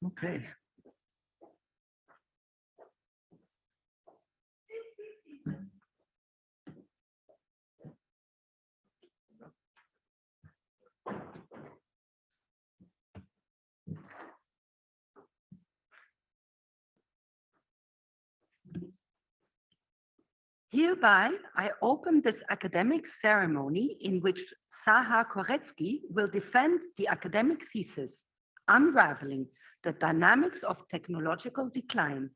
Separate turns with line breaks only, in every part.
Okay.
Hereby, I open this academic ceremony in which Zahar Corețchii will defend the academic thesis, Unraveling the Dynamics of Technological Decline.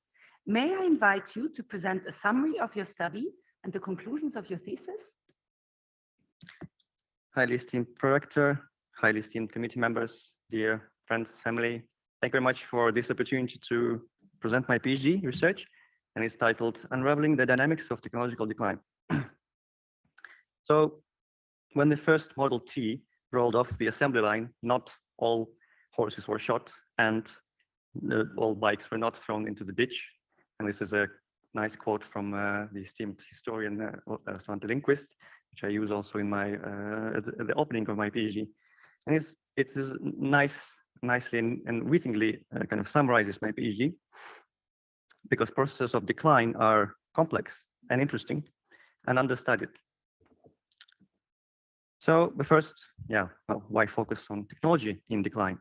May I invite you to present a summary of your study and the conclusions of your thesis?
Highly esteemed Prorector, highly esteemed committee members, dear friends, family, thank you very much for this opportunity to present my PhD research, and it's titled Unraveling the Dynamics of Technological Decline. So when the first Model T rolled off the assembly line, not all horses were shot and all bikes were not thrown into the ditch. And this is a nice quote from the esteemed historian Svante Lindqvist, which I use also in my the opening of my PhD. And it's nicely and wittingly kind of summarizes my PhD, because processes of decline are complex and interesting and understudied. So the first, why focus on technology in decline?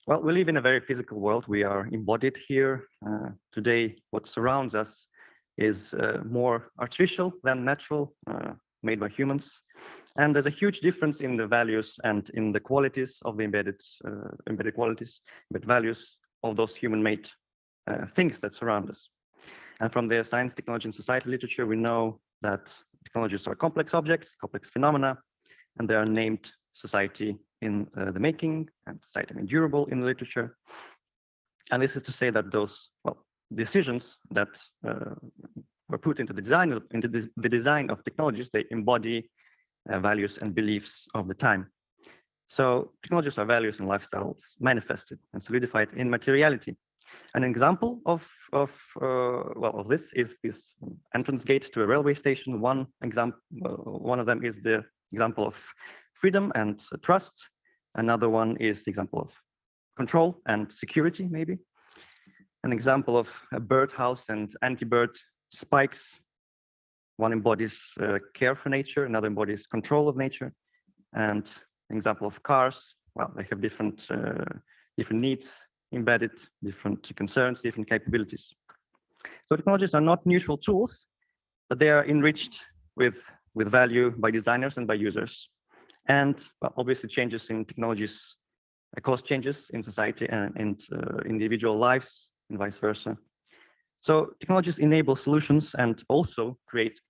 Well, we live in a very physical world. We are embodied here. Today, what surrounds us is more artificial than natural, made by humans. And there's a huge difference in the values and in the qualities of the embedded qualities, but values of those human-made things that surround us. And from the science, technology, and society literature, we know that technologies are complex objects, complex phenomena, and they are named society in the making and society made durable in the literature. And this is to say that those decisions that were put into the design of technologies, they embody values and beliefs of the time. So technologies are values and lifestyles manifested and solidified in materiality. An example of this is this entrance gate to a railway station. One of them is the example of freedom and trust. Another one is the example of control and security, maybe. An example of a birdhouse and anti-bird spikes. One embodies care for nature, another embodies control of nature. And an example of cars, well, they have different needs embedded, different concerns, different capabilities. So technologies are not neutral tools, but they are enriched with value by designers and by users. And obviously changes in technologies cause changes in society and individual lives and vice versa. So technologies enable solutions and also create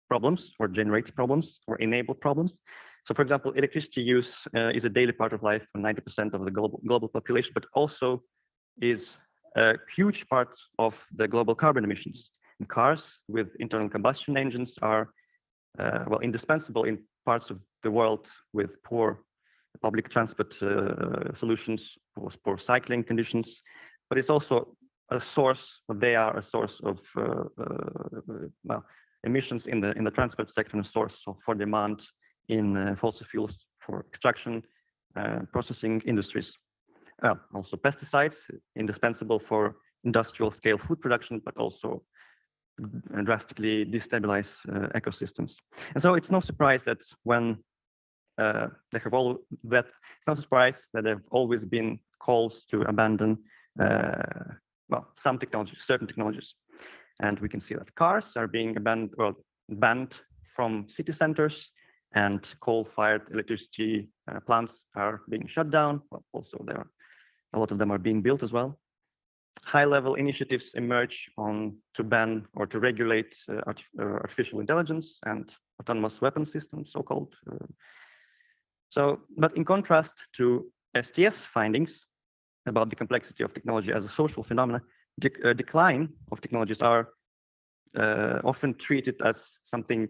problems or generate problems or enable problems. So for example, electricity use is a daily part of life for 90% of the global population, but also is a huge part of the global carbon emissions. And cars with internal combustion engines are indispensable in parts of the world with poor public transport solutions, poor cycling conditions, but it's also a source, they are a source of emissions in the transport sector, and a source for demand in fossil fuels for extraction, processing industries. Also pesticides, indispensable for industrial scale food production, but also drastically destabilize ecosystems. And so it's no surprise that when it's no surprise that there have always been calls to abandon some technologies, certain technologies. And we can see that cars are being banned from city centers, and coal-fired electricity plants are being shut down. Also, a lot of them are being built as well. High-level initiatives emerge to ban or to regulate artificial intelligence and autonomous weapon systems, so-called. But in contrast to STS findings about the complexity of technology as a social phenomenon, decline of technologies are often treated as something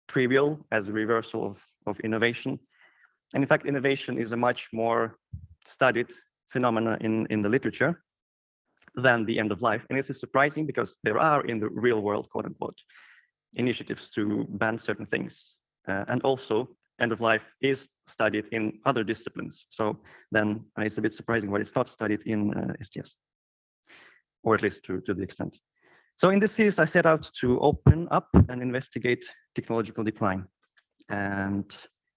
trivial, as a reversal of innovation. And in fact, innovation is a much more studied phenomena in the literature than the end of life. And this is surprising because there are in the real world, quote unquote, initiatives to ban certain things. And also end of life is studied in other disciplines. So then it's a bit surprising why it's not studied in STS, or at least to the extent. So in this thesis, I set out to open up and investigate technological decline. And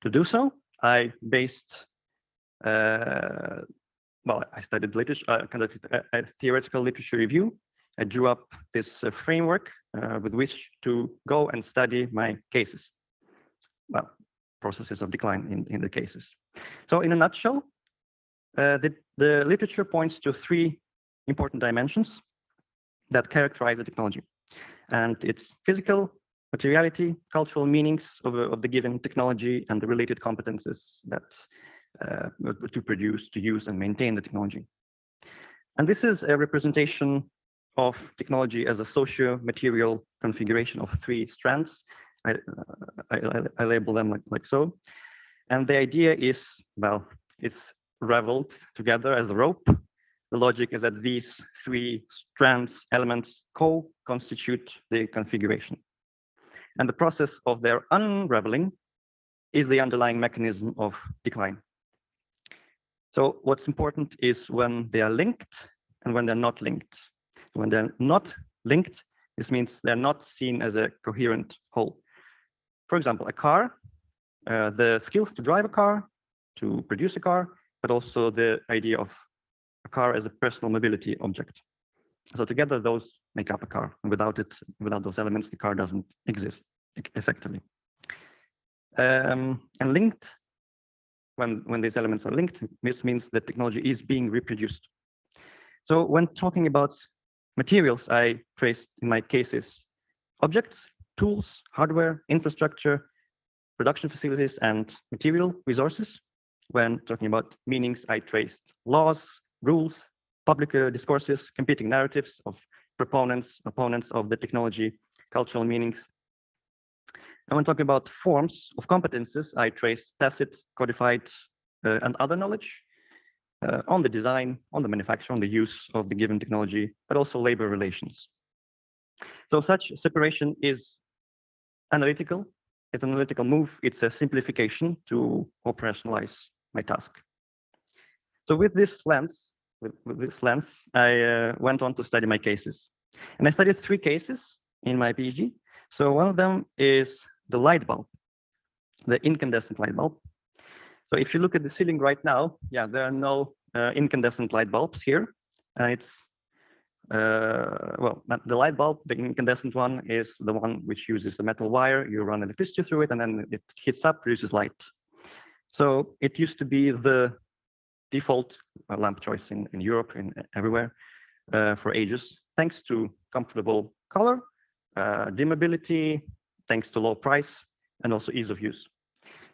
to do so, I based, I studied literature, conducted a theoretical literature review. I drew up this framework with which to go and study my cases. Well, processes of decline in the cases. So in a nutshell, the literature points to three important dimensions that characterize the technology. And it's physical, materiality, cultural meanings of the given technology, and the related competences that to produce, to use, and maintain the technology. And this is a representation of technology as a socio-material configuration of three strands. I label them like so. And the idea is, well, it's raveled together as a rope. The logic is that these three strands, elements, co-constitute the configuration. And the process of their unraveling is the underlying mechanism of decline. So what's important is when they are linked and when they're not linked. When they're not linked, this means they're not seen as a coherent whole. For example, a car, the skills to drive a car, to produce a car, but also the idea of a car as a personal mobility object. So together those make up a car. And without those elements, the car doesn't exist effectively. And linked, when these elements are linked, this means that technology is being reproduced. So when talking about materials, I traced in my cases objects, tools, hardware, infrastructure, production facilities, and material resources. When talking about meanings, I traced laws, rules, public discourses, competing narratives of proponents, opponents of the technology, cultural meanings. And when talking about forms of competences, I traced tacit, codified, and other knowledge on the design, on the manufacture, on the use of the given technology, but also labor relations. So such separation is analytical. It's an analytical move. It's a simplification to operationalize my task. So with this lens, I went on to study my cases. And I studied three cases in my PhD. So one of them is the light bulb, the incandescent light bulb. So if you look at the ceiling right now, yeah, there are no incandescent light bulbs here. It's, well, the light bulb, the incandescent one, is the one which uses a metal wire. You run electricity through it, and then it heats up, produces light. So it used to be the default lamp choice in Europe and everywhere for ages, thanks to comfortable color, dimmability, thanks to low price, and also ease of use.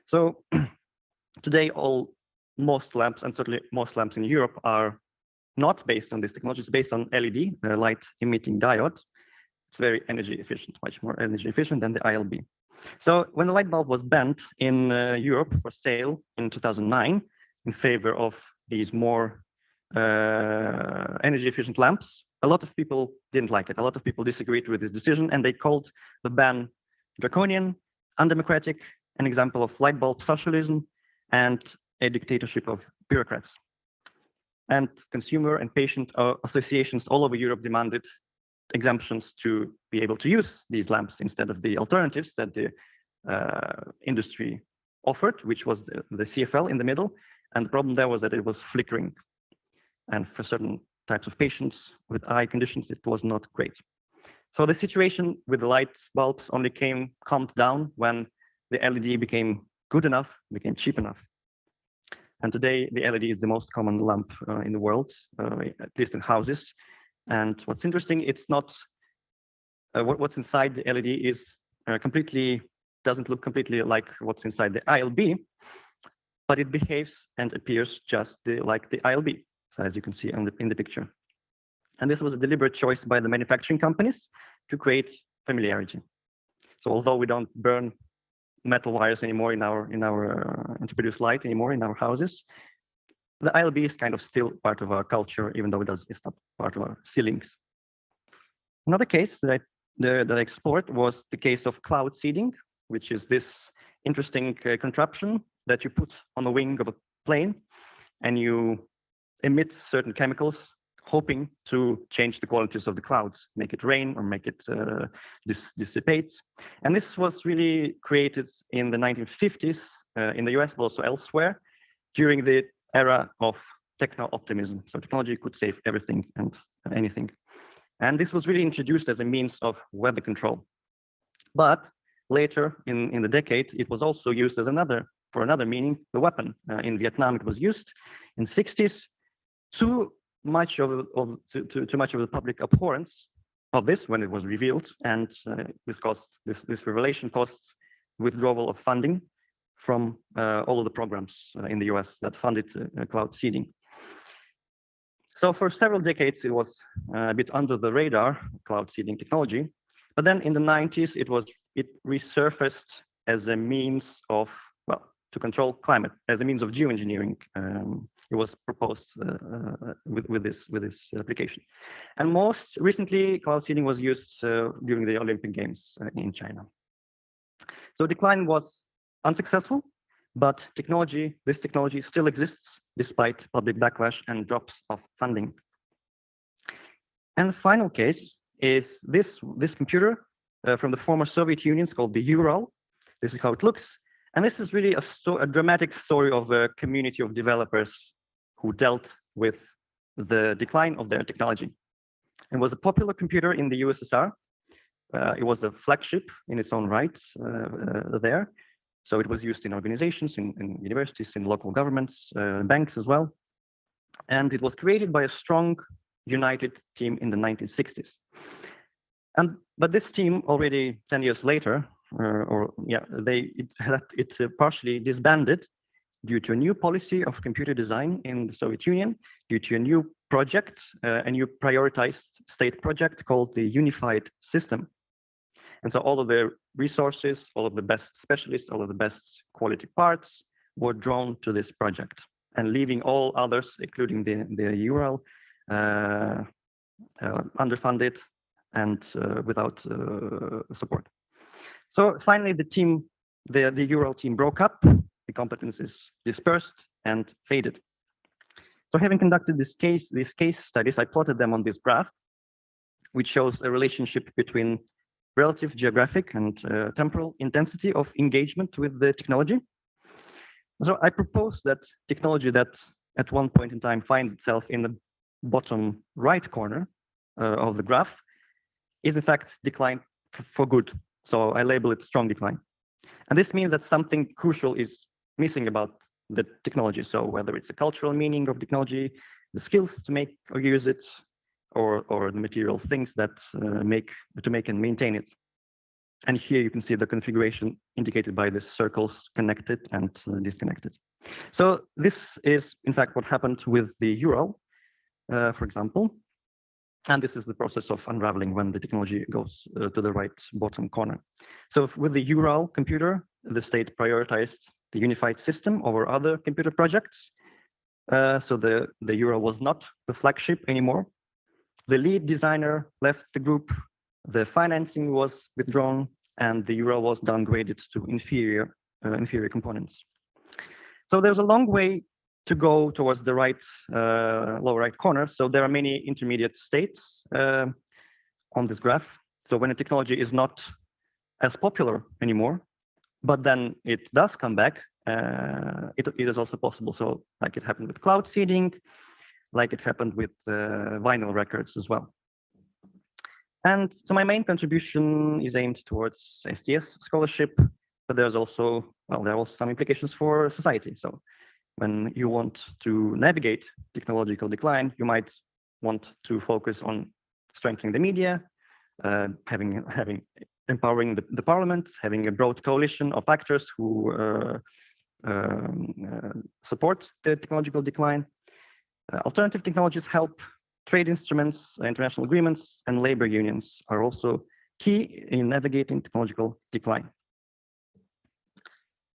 So today, most lamps, and certainly most lamps in Europe, are not based on this technology. It's based on LED, light emitting diode. It's very energy efficient, much more energy efficient than the ILB. So when the light bulb was banned in Europe for sale in 2009 in favor of these more energy efficient lamps, a lot of people didn't like it. A lot of people disagreed with this decision, and they called the ban draconian, undemocratic, an example of light bulb socialism, and a dictatorship of bureaucrats. And consumer and patient associations all over Europe demanded exemptions to be able to use these lamps instead of the alternatives that the industry offered, which was the CFL in the middle. And the problem there was that it was flickering. And for certain types of patients with eye conditions, it was not great. So the situation with the light bulbs only calmed down when the LED became good enough, became cheap enough. And today, the LED is the most common lamp in the world, at least in houses. And what's interesting, it's not what's inside the LED is doesn't look completely like what's inside the ILB, but it behaves and appears just like the ILB, so as you can see in the picture. And this was a deliberate choice by the manufacturing companies to create familiarity. So although we don't burn metal wires anymore and to produce light anymore in our houses, the ILB is kind of still part of our culture, even though it's not part of our ceilings. Another case that I explored was the case of cloud seeding, which is this interesting contraption that you put on the wing of a plane, and you emit certain chemicals, hoping to change the qualities of the clouds, make it rain or make it dissipate. And this was really created in the 1950s in the US, but also elsewhere, during the era of techno-optimism. So technology could save everything and anything. And this was really introduced as a means of weather control. But later in the decade, it was also used as for another meaning, the weapon. In Vietnam, it was used in the 60s. Too much of the public abhorrence of this when it was revealed, and this revelation costs withdrawal of funding from all of the programs in the US that funded cloud seeding. So for several decades, it was a bit under the radar, cloud seeding technology. But then in the 90s, it resurfaced as a means of, well, to control climate, as a means of geoengineering. It was proposed with this application. And most recently, cloud seeding was used during the Olympic Games in China. So decline was unsuccessful, but this technology still exists despite public backlash and drops of funding. And the final case is this computer from the former Soviet Union, called the Ural. This is how it looks. And this is really a dramatic story of a community of developers who dealt with the decline of their technology. It was a popular computer in the USSR. It was a flagship in its own right there. So it was used in organizations, in universities, in local governments, banks as well. And it was created by a strong, united team in the 1960s. But this team already 10 years later, it partially disbanded due to a new policy of computer design in the Soviet Union, due to a new project, a new prioritized state project called the Unified System. And so all of the resources, all of the best specialists, all of the best quality parts were drawn to this project, and leaving all others, including the Ural, underfunded and without support. So finally, the Ural team broke up, the competencies dispersed and faded. So having conducted these case studies, I plotted them on this graph, which shows a relationship between relative geographic and temporal intensity of engagement with the technology. So I propose that technology that at one point in time finds itself in the bottom right corner of the graph is in fact decline for good. So I label it strong decline. And this means that something crucial is missing about the technology. So whether it's a cultural meaning of technology, the skills to make or use it, or the material things that make and maintain it. And here you can see the configuration indicated by the circles connected and disconnected. So this is in fact what happened with the Ural, for example. And this is the process of unraveling when the technology goes to the right bottom corner. So with the Ural computer, the state prioritized the unified system over other computer projects. So the Ural was not the flagship anymore. The lead designer left the group, the financing was withdrawn, and the Ural was downgraded to inferior components. So there's a long way to go towards the right, lower right corner. So there are many intermediate states on this graph. So when a technology is not as popular anymore, but then it does come back, it is also possible. So like it happened with cloud seeding, like it happened with vinyl records as well. And so my main contribution is aimed towards STS scholarship, but there's also, well, there are also some implications for society. So when you want to navigate technological decline, you might want to focus on strengthening the media, empowering the parliament, having a broad coalition of actors who support the technological decline. Alternative technologies help. Trade instruments, international agreements, and labor unions are also key in navigating technological decline.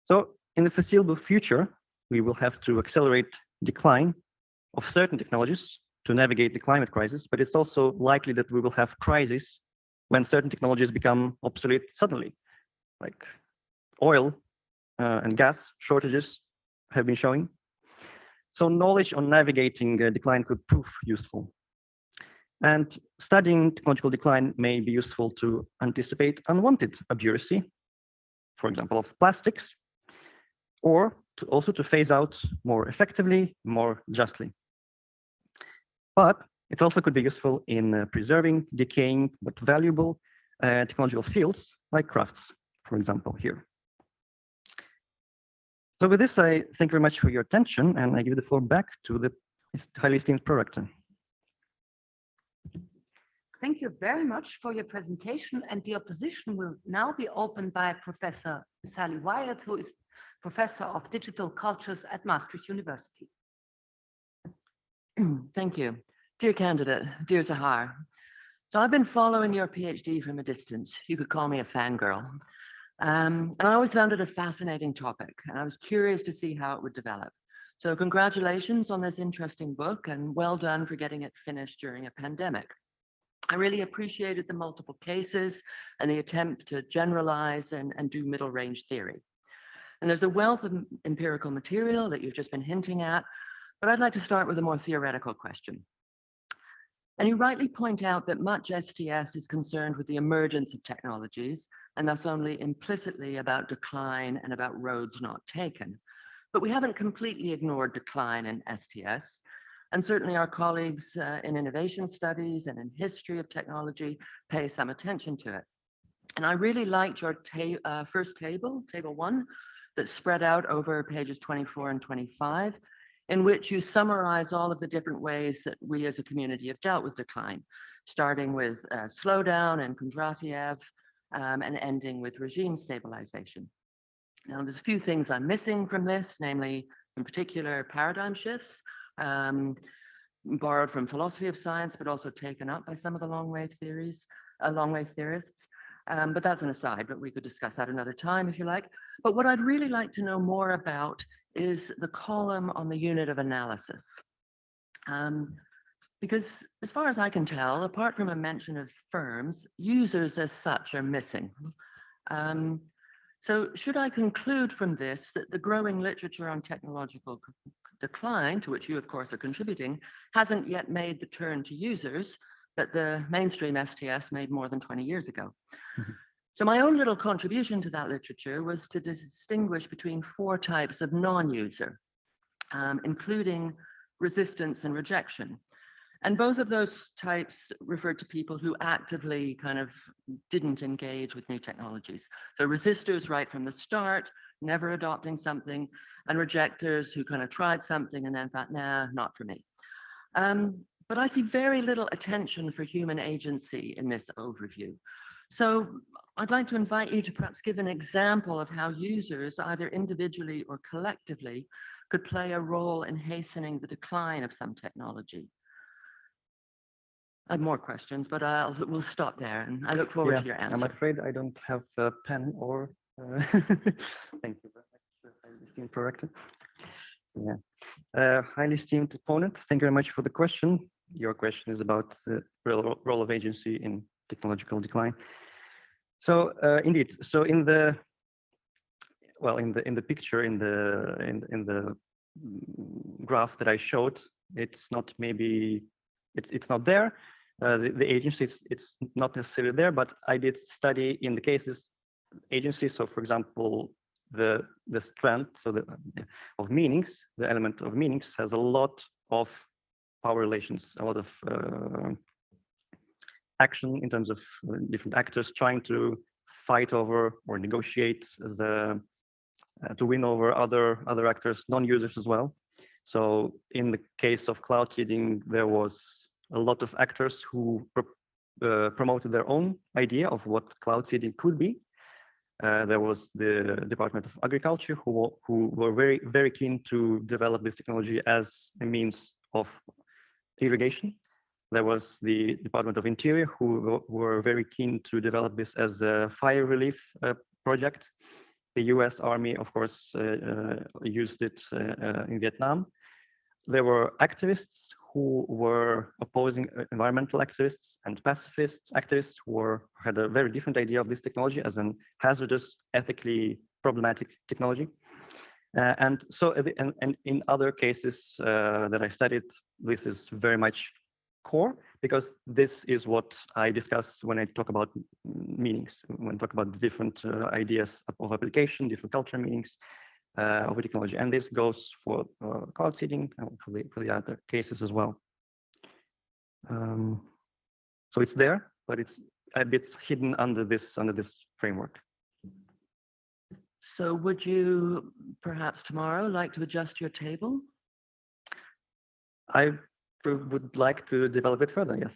So in the foreseeable future, we will have to accelerate decline of certain technologies to navigate the climate crisis, but it's also likely that we will have crises when certain technologies become obsolete suddenly. Like oil and gas shortages have been showing. So knowledge on navigating decline could prove useful. And studying technological decline may be useful to anticipate unwanted obduracy, for example, of plastics, or also to phase out more effectively, more justly. But it also could be useful in preserving decaying but valuable technological fields like crafts, for example, here. So with this, I thank you very much for your attention, and I give the floor back to the highly esteemed prorector.
Thank you very much for your presentation, and the opposition will now be opened by Professor Sally Wyatt, who is Professor of Digital Cultures at Maastricht University.
Thank you. Dear candidate, dear Zahar, so I've been following your PhD from a distance. You could call me a fangirl. And I always found it a fascinating topic, and I was curious to see how it would develop. So congratulations on this interesting book, and well done for getting it finished during a pandemic. I really appreciated the multiple cases and the attempt to generalize and do middle range theory. And there's a wealth of empirical material that you've just been hinting at, but I'd like to start with a more theoretical question. And you rightly point out that much STS is concerned with the emergence of technologies, and thus only implicitly about decline and about roads not taken. But we haven't completely ignored decline in STS. And certainly our colleagues in innovation studies and in history of technology pay some attention to it. And I really liked your first table, table 1, that's spread out over pages 24 and 25, in which you summarize all of the different ways that we as a community have dealt with decline, starting with slowdown and Kondratiev, and ending with regime stabilization. Now, there's a few things I'm missing from this, namely, in particular, paradigm shifts, borrowed from philosophy of science, but also taken up by some of the long-wave theorists. But that's an aside, but we could discuss that another time if you like. But what I'd really like to know more about is the column on the unit of analysis. Because as far as I can tell, apart from a mention of firms, users as such are missing. So should I conclude from this that the growing literature on technological decline, to which you of course are contributing, hasn't yet made the turn to users that the mainstream STS made more than 20 years ago? Mm-hmm. So my own little contribution to that literature was to distinguish between 4 types of non-user, including resistance and rejection. And both of those types referred to people who actively kind of didn't engage with new technologies. So resistors right from the start, never adopting something, and rejectors who kind of tried something and then thought, nah, not for me. But I see very little attention for human agency in this overview. So I'd like to invite you to perhaps give an example of how users, either individually or collectively, could play a role in hastening the decline of some technology. I have more questions, but we'll stop there, and I look forward to your answer.
I'm afraid I don't have a pen or... Thank you very much, highly esteemed prorector. Yeah. Highly esteemed opponent, thank you very much for the question. Your question is about the role of agency in technological decline. So indeed, so in the picture, in the graph that I showed, it's not it's not there. The agency, it's not necessarily there, but I did study in the cases agency. So for example, the strength of meanings, the element of meanings has a lot of power relations, a lot of action in terms of different actors trying to fight over or negotiate to win over other actors, non-users as well. So in the case of cloud seeding, there was a lot of actors who promoted their own idea of what cloud seeding could be. There was the Department of Agriculture who were very, very keen to develop this technology as a means of irrigation. There was the Department of Interior who were very keen to develop this as a fire relief project. The US Army, of course, used it in Vietnam. There were activists who were opposing, environmental activists and pacifist activists who had a very different idea of this technology as an hazardous, ethically problematic technology. And in other cases that I studied, this is very much core, because this is what I discuss when I talk about meanings, when I talk about the different ideas of application, different cultural meanings of a technology. And this goes for cloud seeding and for the other cases as well. So it's there, but it's a bit hidden under this framework.
So would you perhaps tomorrow like to adjust your table?
I would like to develop it further, yes.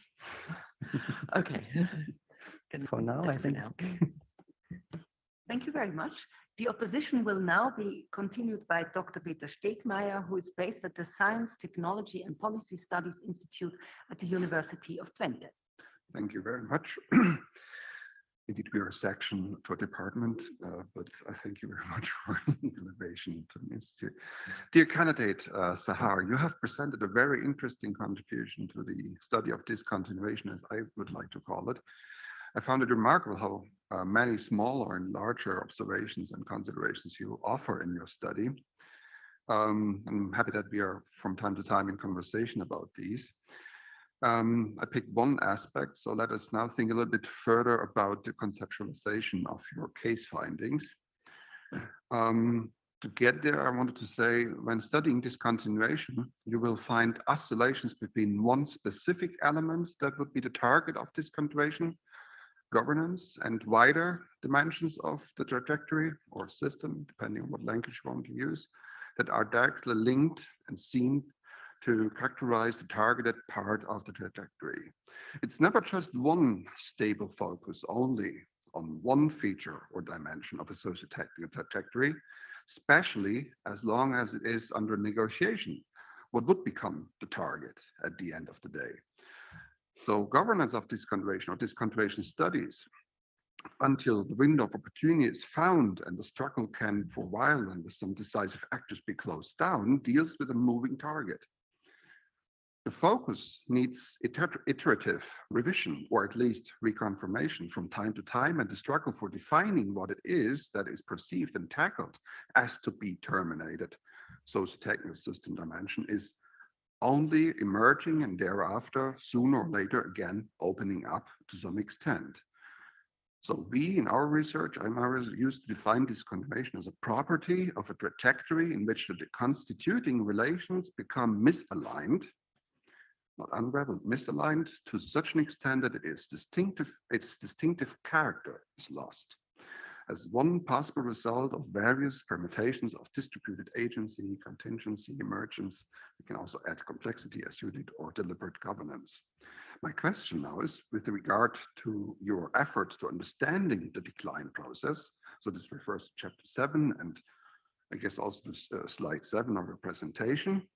Okay.
For now, I think.
Thank you very much. The opposition will now be continued by Dr. Peter Stegmeier, who is based at the Science, Technology and Policy Studies Institute at the University of Twente.
Thank you very much. Indeed, we are a section to a department, but I thank you very much for the innovation to the Institute. Dear candidate Zahar, you have presented a very interesting contribution to the study of discontinuation, as I would like to call it. I found it remarkable how many smaller and larger observations and considerations you offer in your study. I'm happy that we are from time to time in conversation about these. I picked one aspect, so let us now think a little bit further about the conceptualization of your case findings. To get there, I wanted to say, when studying discontinuation, you will find oscillations between one specific element that would be the target of discontinuation, governance, and wider dimensions of the trajectory or system, depending on what language you want to use, that are directly linked and seen to characterize the targeted part of the trajectory. It's never just one stable focus only on one feature or dimension of a socio-technical trajectory, especially as long as it is under negotiation, what would become the target at the end of the day. So governance of discontinuation or discontinuation studies, until the window of opportunity is found and the struggle can for a while and with some decisive actors be closed down, deals with a moving target. The focus needs iterative revision, or at least reconfirmation from time to time, and the struggle for defining what it is that is perceived and tackled as to be terminated. Socio-technical system dimension is only emerging and thereafter, sooner or later, again, opening up to some extent. So we, in our research, used to define discontinuation as a property of a trajectory in which the constituting relations become misaligned, not unraveled, misaligned to such an extent that its distinctive character is lost. As one possible result of various permutations of distributed agency, contingency, emergence, we can also add complexity as you did, or deliberate governance. My question now is with regard to your efforts to understanding the decline process. So this refers to chapter 7 and I guess also to slide 7 of your presentation.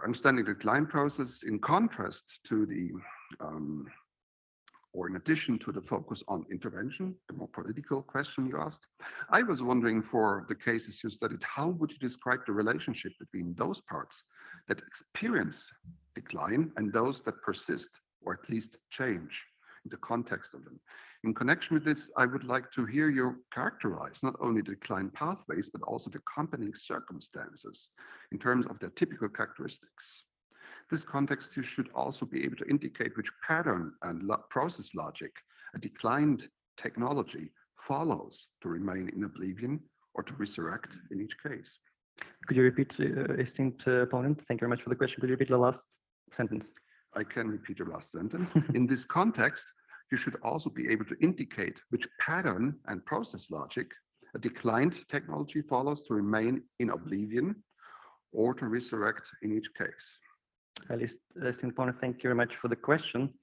Understanding the decline process in contrast to the or in addition to the focus on intervention, the more political question you asked, I was wondering, for the cases you studied, how would you describe the relationship between those parts that experience decline and those that persist or at least change in the context of them? In connection with this, I would like to hear you characterize not only the decline pathways, but also the accompanying circumstances in terms of their typical characteristics. This context, you should also be able to indicate which pattern and process logic a declined technology follows to remain in oblivion or to resurrect in each case.
Could you repeat, esteemed opponent? Thank you very much for the question. Could you repeat the last sentence?
I can repeat the last sentence. In this context, you should also be able to indicate which pattern and process logic a declined technology follows to remain in oblivion or to resurrect in each case.
Esteemed opponent, thank you very much for the question.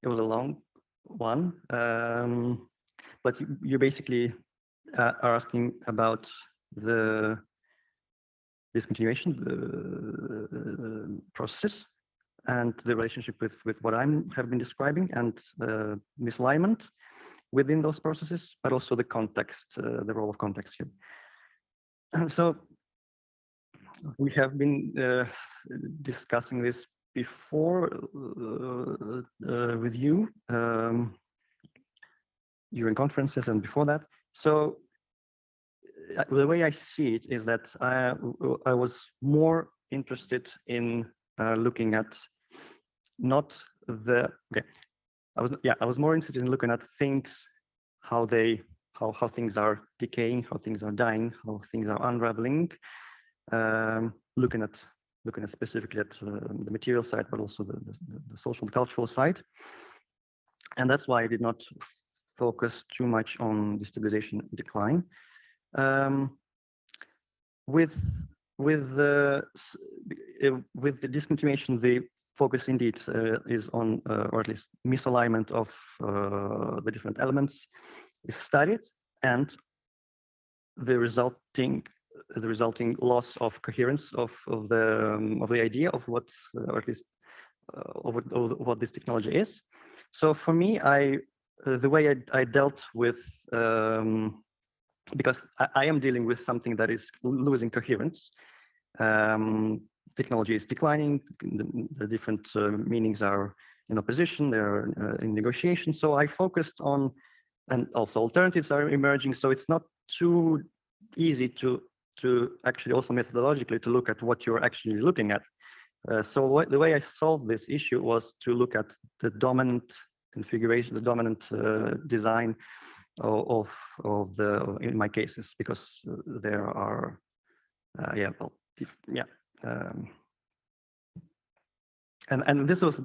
It was a long one, but you basically are asking about the discontinuation, the process, and the relationship with what I have been describing, and misalignment within those processes, but also the context, the role of context here. And so we have been discussing this before with you during conferences and before that. So the way I see it is that I was more interested in looking at not the I was more interested in looking at things, how things are decaying, how things are dying, how things are unraveling, looking at specifically at the material side, but also the social cultural side. And that's why I did not focus too much on destabilization and decline. With the discontinuation, the focus indeed is on, or at least misalignment of the different elements is studied, and the resulting loss of coherence of the idea of what, or at least of what this technology is. So for me, the way I dealt with, because I am dealing with something that is losing coherence. Technology is declining. The different meanings are in opposition. They're in negotiation. So I focused on, and also alternatives are emerging. So it's not too easy to actually also methodologically to look at what you're actually looking at. So the way I solved this issue was to look at the dominant configuration, the dominant design of the, in my cases, because there are and this was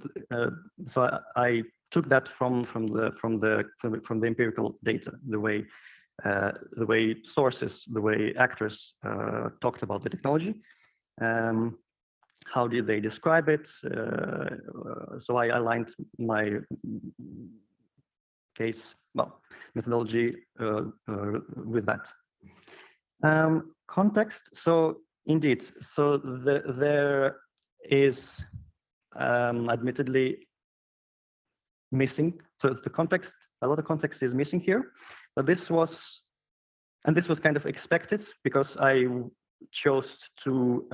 so I took that from the empirical data, the way sources, the way actors talked about the technology. How did they describe it? So I aligned my case, methodology with that. Context. So indeed, so there is admittedly missing. So the context, a lot of context is missing here. But this was kind of expected, because I chose to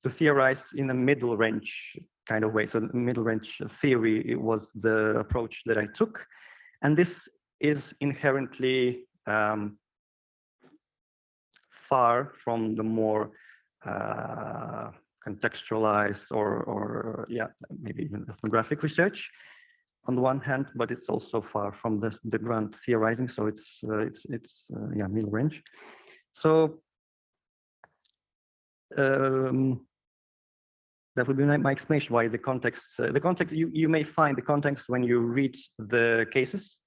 theorize in a middle range kind of way. So the middle range theory, it was the approach that I took, and this is inherently far from the more contextualized or maybe even ethnographic research on the one hand, but it's also far from the grand theorizing. So it's middle range. So that would be my explanation why the context. The context, you may find the context when you read the cases,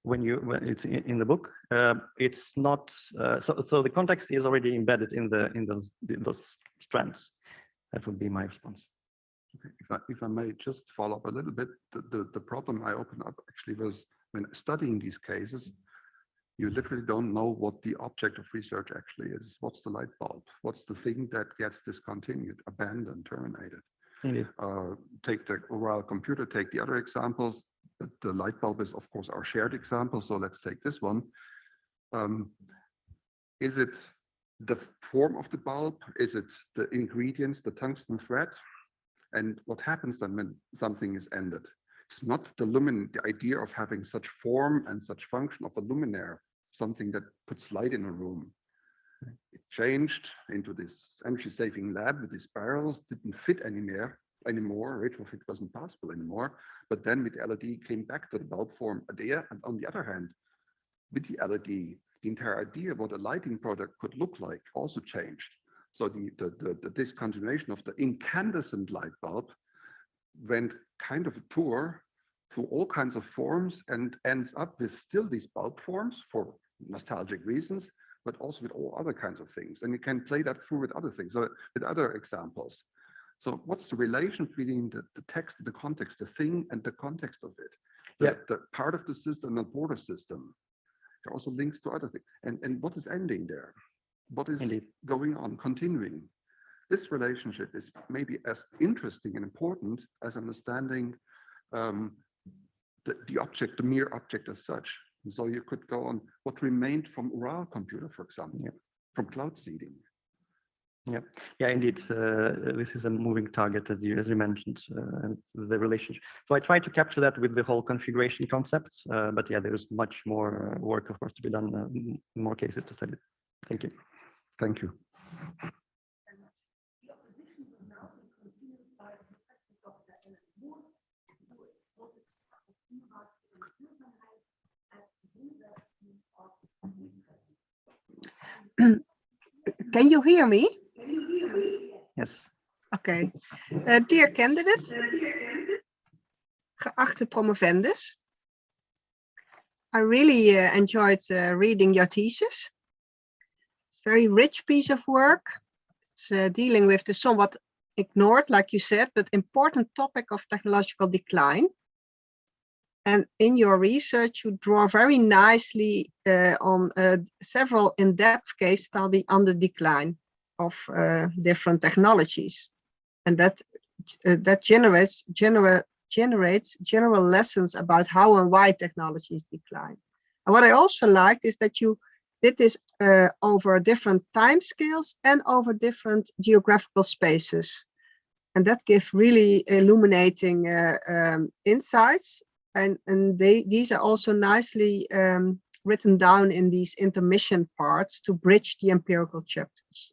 when it's in the book. It's not so the context is already embedded in those strands. That would be my response.
Okay. If I may just follow up a little bit, the problem I opened up actually was when studying these cases, you literally don't know what the object of research actually is. What's the light bulb? What's the thing that gets discontinued, abandoned, terminated?
Indeed.
Take the oral computer, take the other examples. The light bulb is, of course, our shared example. So let's take this one. Is it the form of the bulb? Is it the ingredients, the tungsten thread? And what happens then when something is ended? It's not the idea of having such form and such function of a luminaire, something that puts light in a room. It changed into this energy-saving lab with these barrels, didn't fit anymore. Retrofit wasn't possible anymore. But then with LED came back to the bulb form idea. And on the other hand, with the LED, the entire idea of what a lighting product could look like also changed. So the discontinuation of the incandescent light bulb went kind of a tour through all kinds of forms and ends up with still these bulb forms for nostalgic reasons, but also with all other kinds of things. And you can play that through with other things, so with other examples. So what's the relation between the text, the context, the thing, and the context of it? The part of the system, the border system. There are also links to other things. And what is ending there? What is going on, continuing? This relationship is maybe as interesting and important as understanding the object, the mere object as such. And so you could go on what remained from oral computer, for example, from cloud seeding.
Yeah, indeed. This is a moving target, as you mentioned, and the relationship. So I try to capture that with the whole configuration concept, but yeah, there's much more work, of course, to be done in more cases to study. Thank you.
Thank you.
Can you hear me?
Yes.
Okay. Dear candidate, geachte promovendus, I really enjoyed reading your thesis. It's a very rich piece of work. It's dealing with the somewhat ignored, like you said, but important topic of technological decline. And in your research, you draw very nicely on several in-depth case study on the decline of different technologies. And that generates general lessons about how and why technologies decline. And what I also liked is that you did this over different time scales and over different geographical spaces. And that gives really illuminating insights. And these are also nicely written down in these intermission parts to bridge the empirical chapters.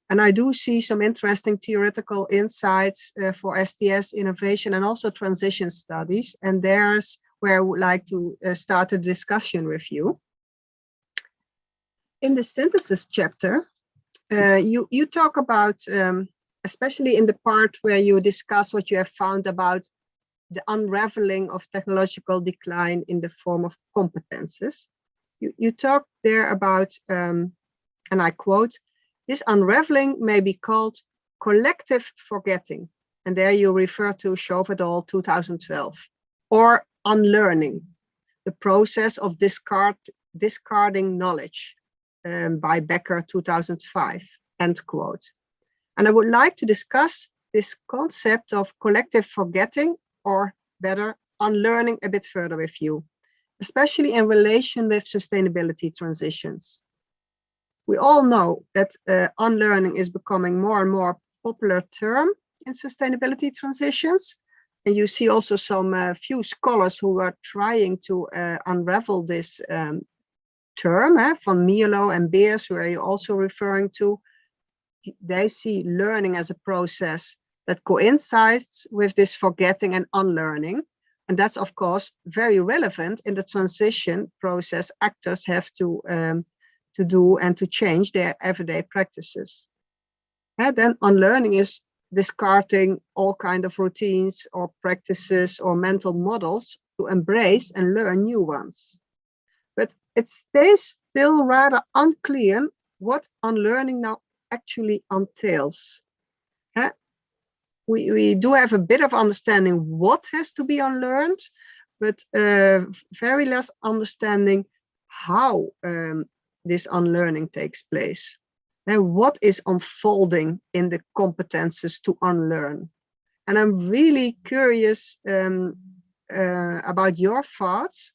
And I do see some interesting theoretical insights for STS innovation and also transition studies. And there's where I would like to start a discussion with you. In the synthesis chapter, you talk about, especially in the part where you discuss what you have found about the unraveling of technological decline in the form of competences. You talk there about, and I quote, this unraveling may be called collective forgetting. And there you refer to Chauve et al. 2012, or unlearning, the process of discarding knowledge by Becker 2005, end quote. And I would like to discuss this concept of collective forgetting, or better, unlearning a bit further with you, especially in relation with sustainability transitions. We all know that unlearning is becoming more and more popular term in sustainability transitions. And you see also some few scholars who are trying to unravel this term, Van Mierlo and Beers, who are you also referring to. They see learning as a process that coincides with this forgetting and unlearning. And that's, of course, very relevant in the transition process actors have to do and to change their everyday practices. And then unlearning is discarding all kinds of routines or practices or mental models to embrace and learn new ones. But it stays still rather unclear what unlearning now actually entails. We do have a bit of understanding what has to be unlearned, but very less understanding how this unlearning takes place. And what is unfolding in the competences to unlearn. And I'm really curious about your thoughts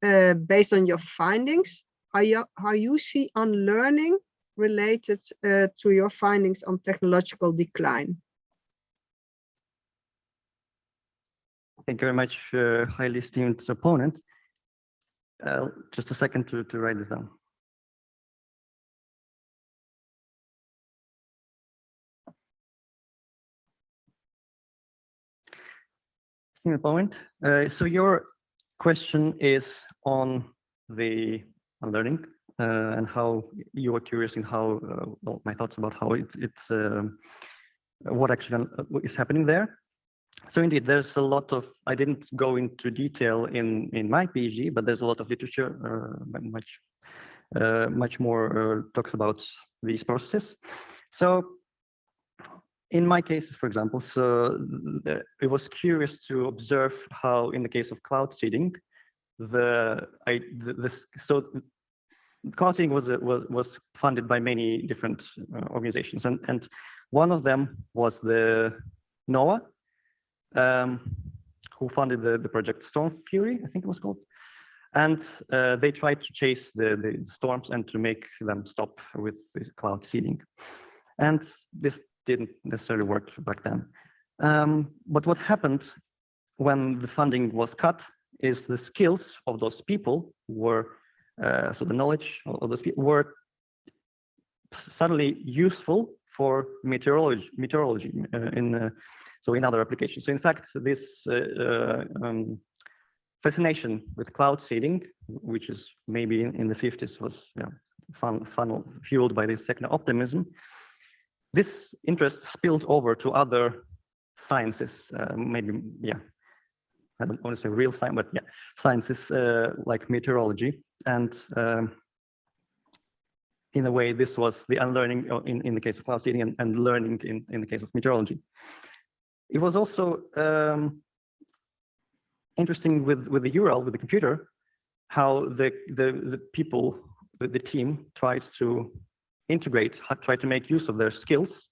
based on your findings, how you see unlearning related to your findings on technological decline.
Thank you very much, highly esteemed opponent. Just a second to write this down. Esteemed opponent, so your question is on the unlearning and how you were curious in how, well, my thoughts about how it's what actually is happening there. So indeed, there's a lot of, I didn't go into detail in my PhD, but there's a lot of literature, much more talks about these processes. So in my cases, for example, so it was curious to observe how in the case of cloud seeding, cloud seeding was funded by many different organizations, and one of them was the NOAA, who funded the project Storm Fury, I think it was called. And they tried to chase the storms and to make them stop with this cloud seeding. And this didn't necessarily work back then. But what happened when the funding was cut is the skills of those people were, so the knowledge of those people were suddenly useful for meteorology so in other applications. So in fact, this fascination with cloud seeding, which is maybe in the 50s was fueled by this techno optimism, this interest spilled over to other sciences, maybe, yeah, I don't want to say real science, but yeah, sciences like meteorology. And in a way, this was the unlearning in the case of cloud seeding and learning in the case of meteorology. It was also interesting with the URL, with the computer, how the people, the team tried to integrate, try to make use of their skills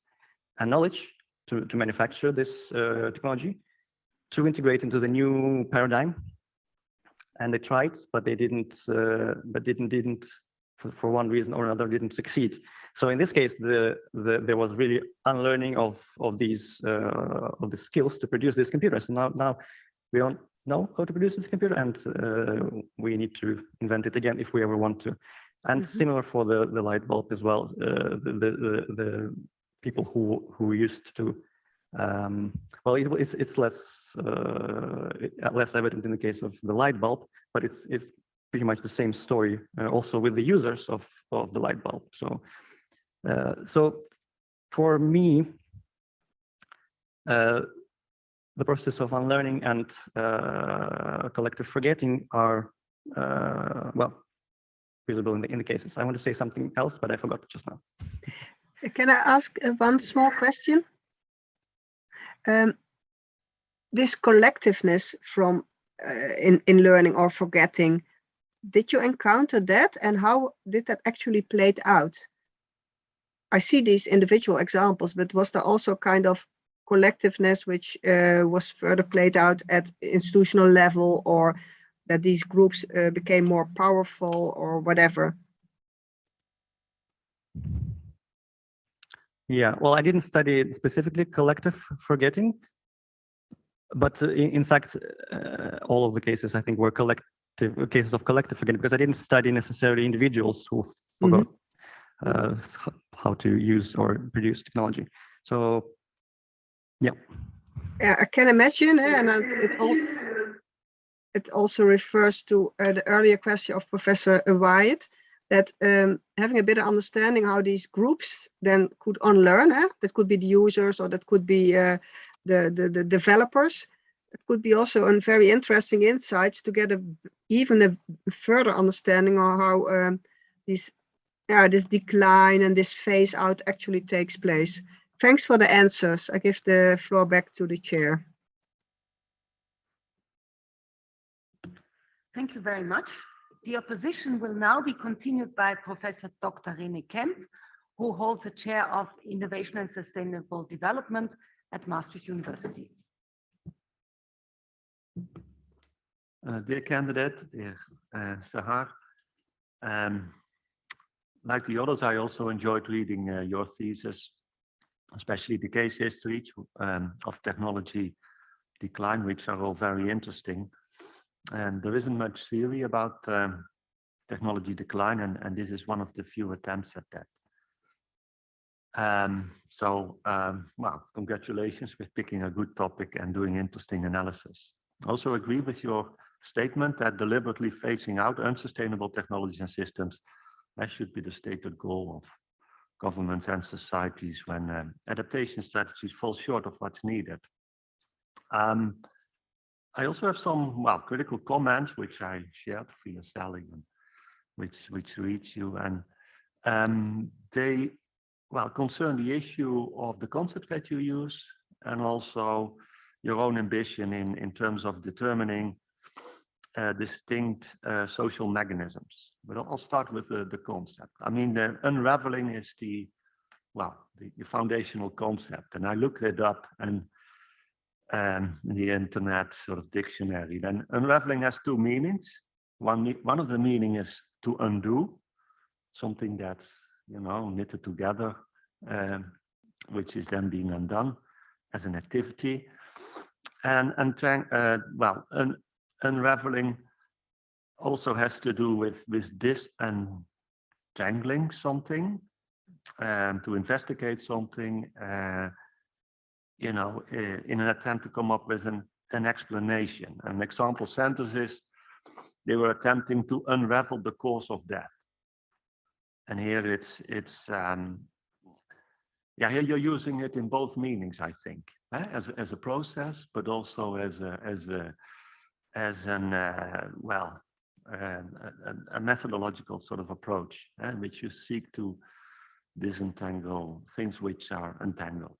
and knowledge to manufacture this technology, to integrate into the new paradigm. And they tried, but they didn't, for one reason or another, didn't succeed. So in this case, there was really unlearning of these of the skills to produce these computers. Now we don't know how to produce this computer, and we need to invent it again if we ever want to. And similar for the light bulb as well. The people who used to well, it's less evident in the case of the light bulb, but it's pretty much the same story also with the users of the light bulb. So for me, the process of unlearning and collective forgetting are well visible in the cases. I want to say something else, but I forgot just now.
Can I ask one small question? This collectiveness from in learning or forgetting, did you encounter that, and how did that actually play out? I see these individual examples, but was there also kind of collectiveness which was further played out at institutional level, or that these groups became more powerful or whatever?
Yeah, well, I didn't study specifically collective forgetting, but in fact, all of the cases I think were cases of collective forgetting, because I didn't study necessarily individuals who forgot how to use or produce technology. So, yeah.
Yeah, I can imagine, and it also refers to the earlier question of Professor Wyatt, that having a better understanding how these groups then could unlearn, that could be the users, or that could be the developers. It could be also a very interesting insights to get even a further understanding of how this decline and this phase out actually takes place. Thanks for the answers. I give the floor back to the chair.
Thank you very much. The opposition will now be continued by Professor Dr. René Kemp, who holds the chair of Innovation and Sustainable Development at Maastricht University.
Dear candidate, dear Zahar, like the others, I also enjoyed reading your thesis, especially the case histories of technology decline, which are all very interesting. And there isn't much theory about technology decline, and this is one of the few attempts at that. Well, congratulations with picking a good topic and doing interesting analysis. I also agree with your statement that deliberately phasing out unsustainable technologies and systems, that should be the stated goal of governments and societies when adaptation strategies fall short of what's needed. I also have some, well, critical comments which I shared via Sally, which reach you, and they, well, concern the issue of the concepts that you use, and also your own ambition in terms of determining distinct social mechanisms. But I'll start with the concept. I mean, the unraveling is the foundational concept, and I looked it up and in the internet sort of dictionary. Then unraveling has two meanings. One of the meaning is to undo something that's, you know, knitted together which is then being undone as an activity. And unraveling also has to do with disentangling something, to investigate something, in an attempt to come up with an explanation. An example sentence is, they were attempting to unravel the cause of death. And here here you're using it in both meanings, I think, as a process, but also as a methodological sort of approach, in which you seek to disentangle things which are entangled.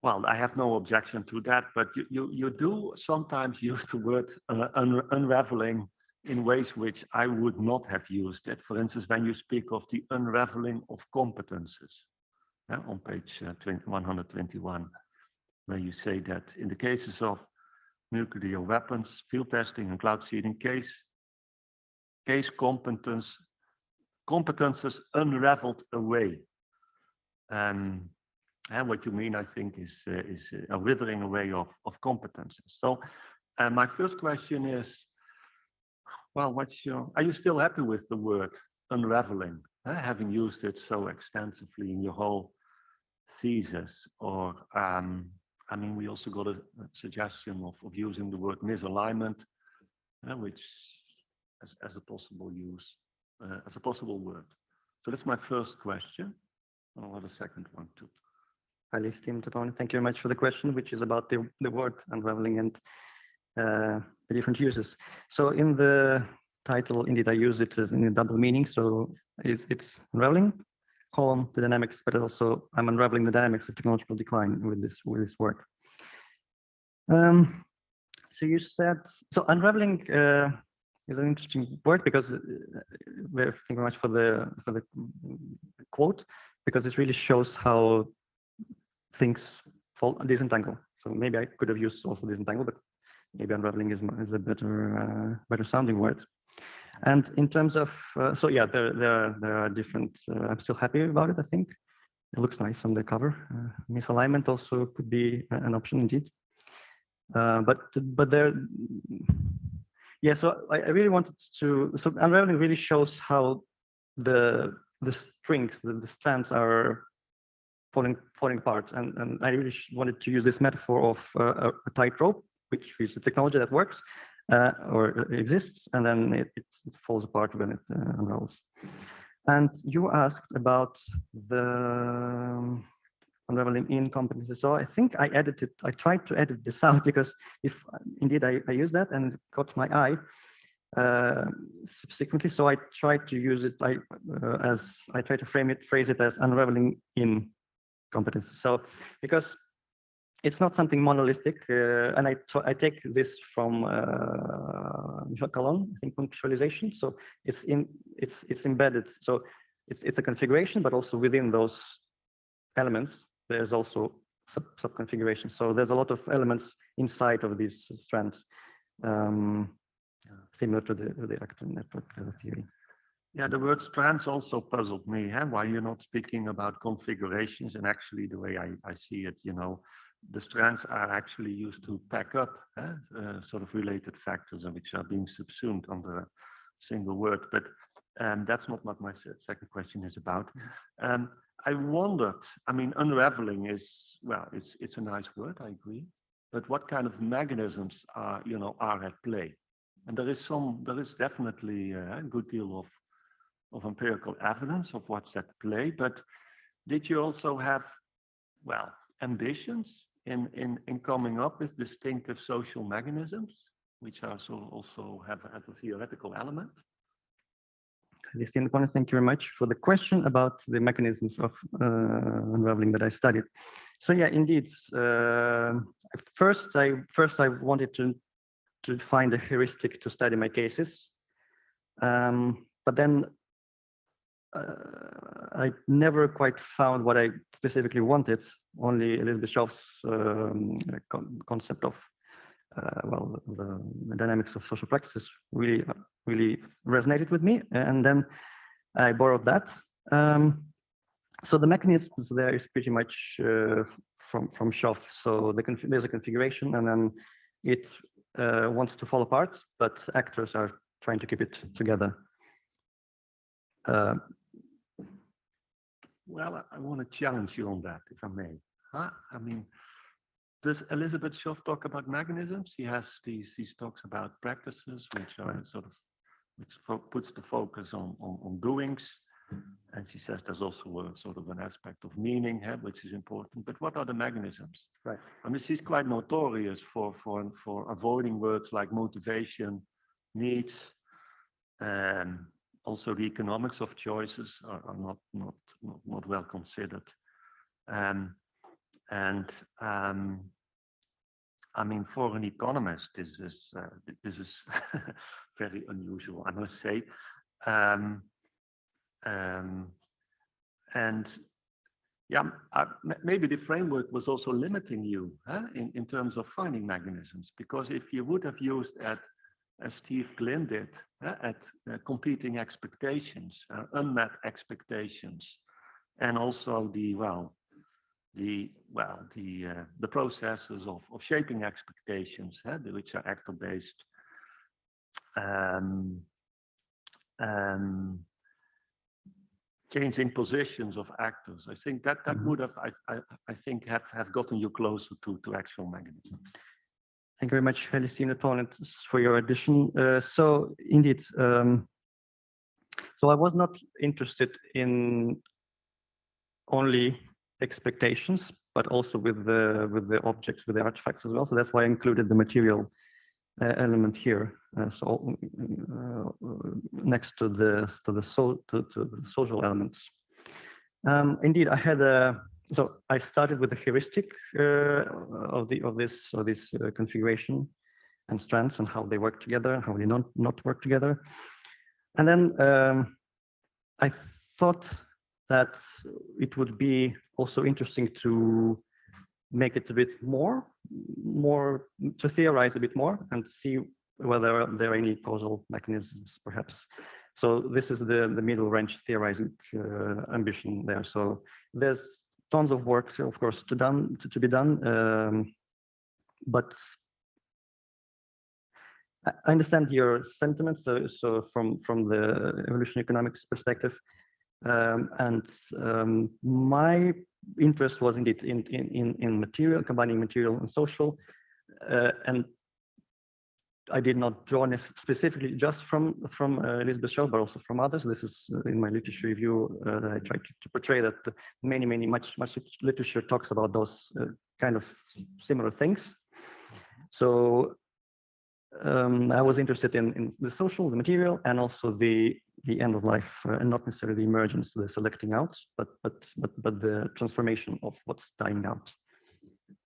Well, I have no objection to that, but you do sometimes use the word unraveling in ways which I would not have used it. For instance, when you speak of the unraveling of competences, on page 121, where you say that in the cases of nuclear weapons, field testing and cloud seeding, case competences unraveled away. And what you mean, I think, is a withering away of competences. So my first question is, well, are you still happy with the word unraveling, having used it so extensively in your whole thesis? Or, I mean, we also got a suggestion of using the word misalignment, which as a possible use, as a possible word. So that's my first question. I'll have a second one too.
Highly esteemed opponent, thank you very much for the question, which is about the word unraveling and the different uses. So in the title, indeed, I use it as in a double meaning. So it's unraveling, column, the dynamics, but also I'm unraveling the dynamics of technological decline with this work. So you said, so unraveling is an interesting word because thank you very much for the quote, because it really shows how things disentangle. So maybe I could have used also disentangle, but maybe unraveling is a better sounding word. And in terms of, so yeah, there are different, I'm still happy about it, I think. It looks nice on the cover. Misalignment also could be an option indeed. But there, yeah, so I really wanted to, so unraveling really shows how the strings, the strands are falling apart. And I really wanted to use this metaphor of a tightrope, which is a technology that works or exists, and then it falls apart when it unravels. And you asked about the unraveling in competences. So I think I tried to edit this out, because if indeed I use that and it caught my eye subsequently. So I tried to use it as I try to phrase it as unraveling in competences. So because it's not something monolithic, and I take this from Michel Calon, I think, punctualization. So it's embedded. So it's a configuration, but also within those elements, there's also sub-configuration. So there's a lot of elements inside of these strands, similar to the active network theory.
Yeah, the word strands also puzzled me. Why you're not speaking about configurations? And actually, the way I see it, the strands are actually used to pack up sort of related factors, which are being subsumed under a single word. But that's not what my second question is about. I wondered, I mean, unraveling is, well, it's a nice word, I agree. But what kind of mechanisms are at play? And there is definitely a good deal of empirical evidence of what's at play. But did you also have, well, ambitions in coming up with distinctive social mechanisms, which also have a theoretical element?
Thank you very much for the question about the mechanisms of unraveling that I studied. So yeah, indeed. First, I wanted to find a heuristic to study my cases, but then I never quite found what I specifically wanted. Only Elizabeth Schauf's concept of well, the dynamics of social practices really resonated with me. And then I borrowed that. So the mechanisms there is pretty much from Schoff. So there's a configuration, and then it wants to fall apart, but actors are trying to keep it together.
Well, I want to challenge you on that, if I may. I mean, does Elizabeth Schoff talk about mechanisms? He has these talks about practices, which are sort of, puts the focus on doings. And she says there's also a sort of an aspect of meaning, which is important. But what are the mechanisms?
Right.
I mean, she's quite notorious for avoiding words like motivation, needs. Also, the economics of choices are not well considered. I mean, for an economist, this is very unusual, I must say. And yeah, maybe the framework was also limiting you in terms of finding mechanisms, because if you would have used as Steve Glynn did, at competing expectations, unmet expectations, and also the processes of shaping expectations, which are actor-based. Changing positions of actors. I think that would have, I think, have gotten you closer to actual mechanisms.
Thank you very much, highly esteemed opponents, for your addition. So indeed, so I was not interested in only expectations, but also with the objects, with the artifacts as well. So that's why I included the material element here. So next to the social elements. Indeed, I had so I started with the heuristic of this configuration and strands and how they work together, how they not work together, and then I thought that it would be also interesting to make it a bit more to theorize a bit more and see whether there are any causal mechanisms, perhaps. So this is the middle range theorizing ambition there. So there's tons of work, of course, to be done, but I understand your sentiments. So from the evolutionary economics perspective, and my interest was indeed in material, combining material and social, and I did not draw specifically just from Elizabeth Schoff, but also from others. This is in my literature review. I tried to portray that much literature talks about those kind of similar things. So I was interested in the social, the material, and also the end of life, and not necessarily the emergence, the selecting out, but the transformation of what's dying out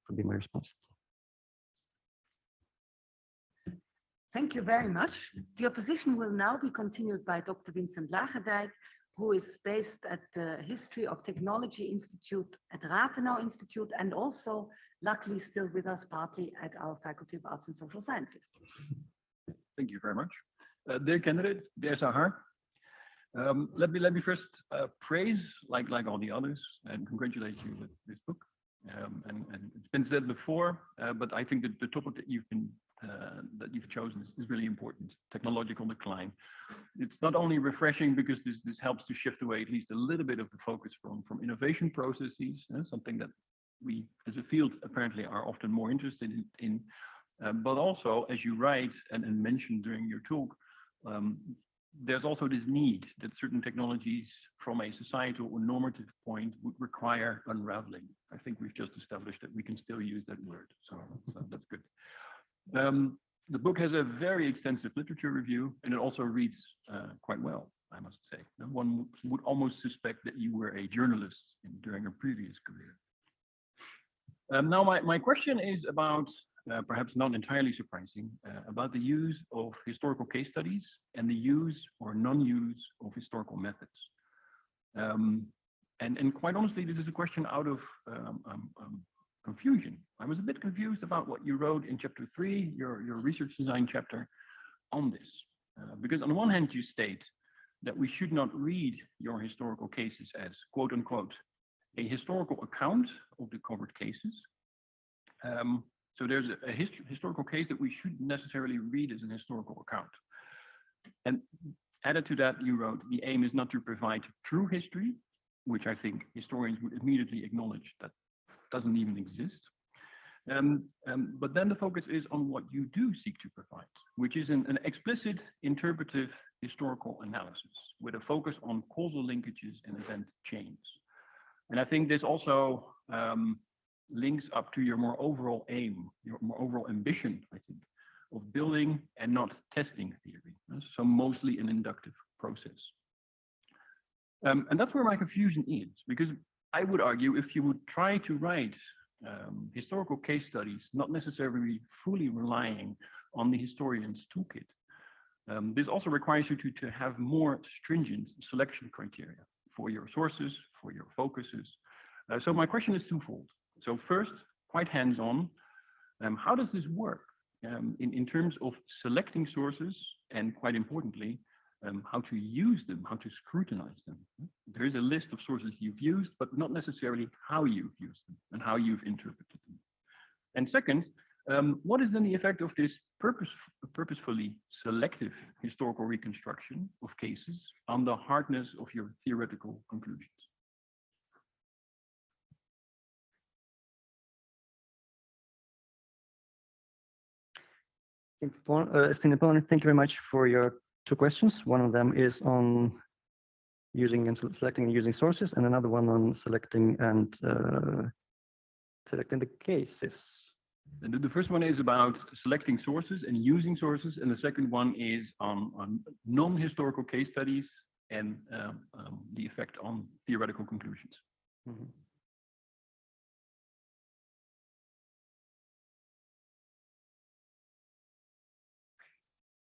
would be my response.
Thank you very much. The opposition will now be continued by Dr. Vincent Lagerdijk, who is based at the History of Technology Institute at Rathenau Institute, and also luckily still with us partly at our Faculty of Arts and Social Sciences.
Thank you very much. Dear candidate, dear Zahar, let me first praise, like all the others, and congratulate you with this book. And it's been said before, but I think that the topic that you've chosen is really important: technological decline. It's not only refreshing because this helps to shift away at least a little bit of the focus from innovation processes, something that we as a field apparently are often more interested in, but also, as you write and mentioned during your talk, there's also this need that certain technologies from a societal or normative point would require unraveling. I think we've just established that we can still use that word, so that's good. The book has a very extensive literature review, and it also reads quite well, I must say. One would almost suspect that you were a journalist during a previous career. Now, my question is about, perhaps not entirely surprising, about the use of historical case studies and the use or non-use of historical methods. And quite honestly, this is a question out of confusion. I was a bit confused about what you wrote in chapter 3, your research design chapter, on this. Because on the one hand, you state that we should not read your historical cases as, quote unquote, a historical account of the covered cases. So there's a historical case that we shouldn't necessarily read as an historical account. And added to that, you wrote, the aim is not to provide true history, which I think historians would immediately acknowledge that doesn't even exist. But then the focus is on what you do seek to provide, which is an explicit interpretive historical analysis with a focus on causal linkages and event chains. And I think this also links up to your more overall aim, your more overall ambition, I think, of building and not testing theory. So mostly an inductive process. And that's where my confusion is, because I would argue if you would try to write historical case studies, not necessarily fully relying on the historian's toolkit, this also requires you to have more stringent selection criteria for your sources, for your focuses. So my question is twofold. So first, quite hands-on, how does this work in terms of selecting sources and, quite importantly, how to use them, how to scrutinize them? There is a list of sources you've used, but not necessarily how you've used them and how you've interpreted them. And second, what is then the effect of this purposefully selective historical reconstruction of cases on the hardness of your theoretical conclusions?
Esteemed opponent, thank you very much for your two questions. One of them is on using and selecting and using sources, and another one on selecting and selecting the cases.
And the first one is about selecting sources and using sources, and the second one is on non-historical case studies and the effect on theoretical conclusions.
Mm-hmm.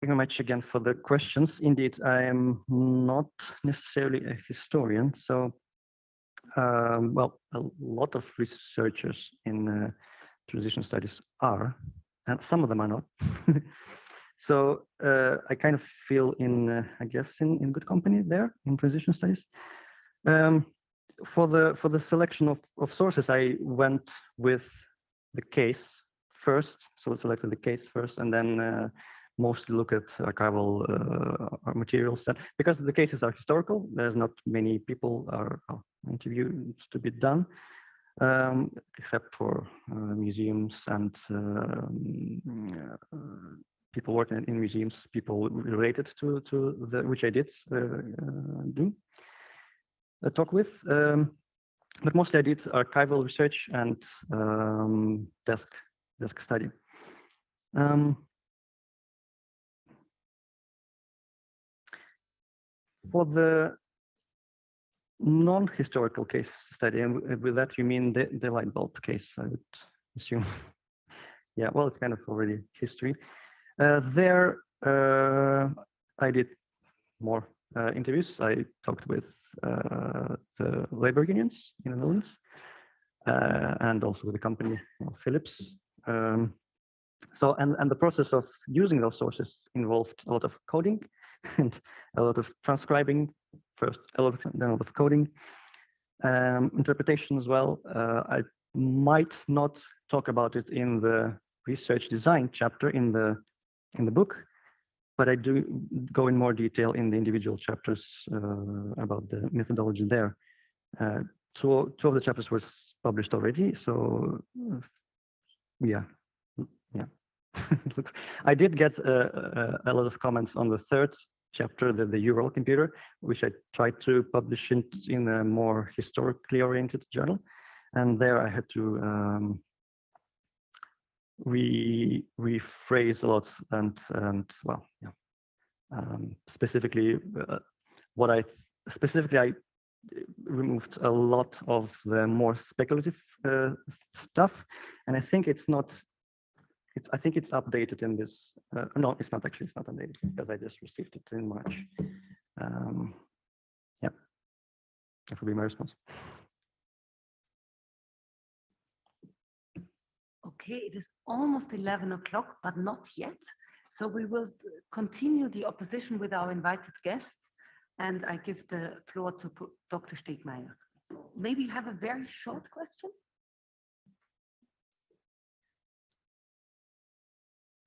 Thank you very much again for the questions. Indeed, I am not necessarily a historian, so well, a lot of researchers in transition studies are, and some of them are not. So I kind of feel in, I guess, in good company there in transition studies. For the selection of sources, I went with the case first, so I selected the case first, and then mostly look at archival materials. Because the cases are historical, there's not many people are interviews to be done, except for museums and people working in museums, people related to the, which I did talk with. But mostly I did archival research and desk study. For the non-historical case study, and with that you mean the light bulb case, I would assume. Yeah, well, it's kind of already history. There, I did more interviews. I talked with the labor unions in the Netherlands, and also with the company Philips. So, and the process of using those sources involved a lot of coding and a lot of transcribing first, then a lot of coding, interpretation as well. I might not talk about it in the research design chapter in the book, but I do go in more detail in the individual chapters about the methodology there. Two of the chapters were published already, so yeah. I did get a lot of comments on the third chapter, the Ural computer, which I tried to publish in a more historically oriented journal, and there I had to rephrase a lot and well, yeah. Specifically, I removed a lot of the more speculative stuff, and I think it's not. I think it's updated in this. No, it's not actually. It's not updated because I just received it in March. Yeah, that will be my response.
Okay, it is almost 11 o'clock, but not yet. So we will continue the opposition with our invited guests. And I give the floor to Dr. Stegmeier. Maybe you have a very short question?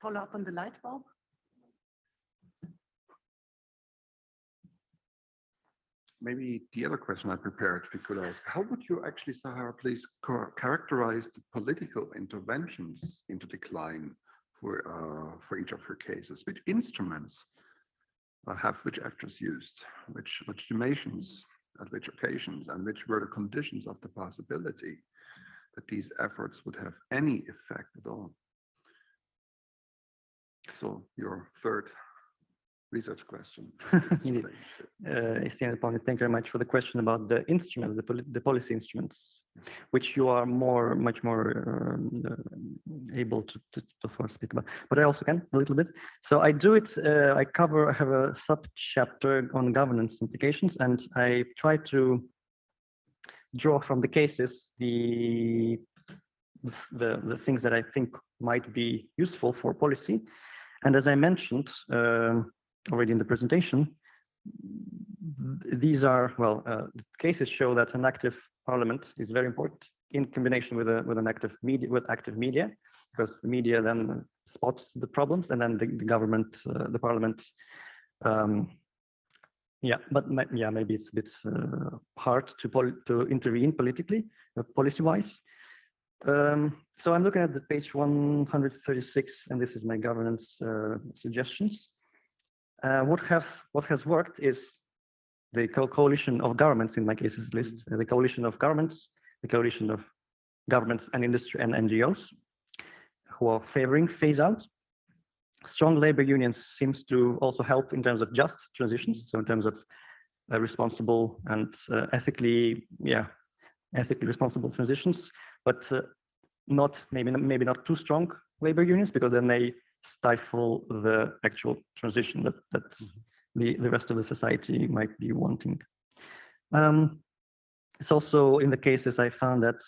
Follow up on the light bulb?
Maybe the other question I prepared we could ask, how would you actually, Zahar, please characterize the political interventions into decline for each of your cases? Which instruments have which actors used, which legitimations, at which occasions, and which were the conditions of the possibility that these efforts would have any effect at all? So your third research question.
Indeed. Esteemed opponent, thank you very much for the question about the instruments, the policy instruments, which you are much more able to speak about. But I also can a little bit. So I do it. I have a sub-chapter on governance implications, and I try to draw from the cases the things that I think might be useful for policy. And as I mentioned already in the presentation, these are, the cases show that an active parliament is very important in combination with an active media, because the media then spots the problems, and then the government, the parliament, maybe it's a bit hard to intervene politically, policy-wise. So I'm looking at the page 136, and this is my governance suggestions. What has worked is the coalition of governments, in my cases list, the coalition of governments, the coalition of governments and industry and NGOs, who are favoring phase out. Strong labor unions seems to also help in terms of just transitions, so in terms of responsible and ethically responsible transitions, but maybe not too strong labor unions, because then they stifle the actual transition that the rest of the society might be wanting. It's also in the cases I found that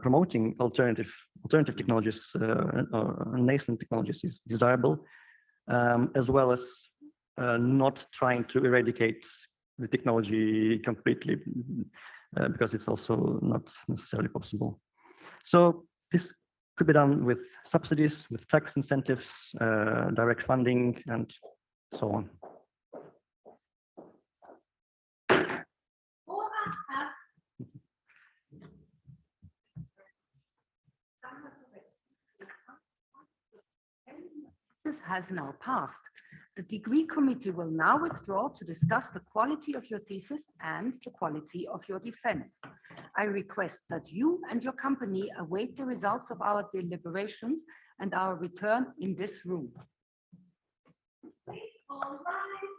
promoting alternative technologies or nascent technologies is desirable, as well as not trying to eradicate the technology completely, because it's also not necessarily possible. So this could be done with subsidies, with tax incentives, direct funding, and so on.
This has now passed. The degree committee will now withdraw to discuss the quality of your thesis and the quality of your defense. I request that you and your company await the results of our deliberations and our return in this room. All rise.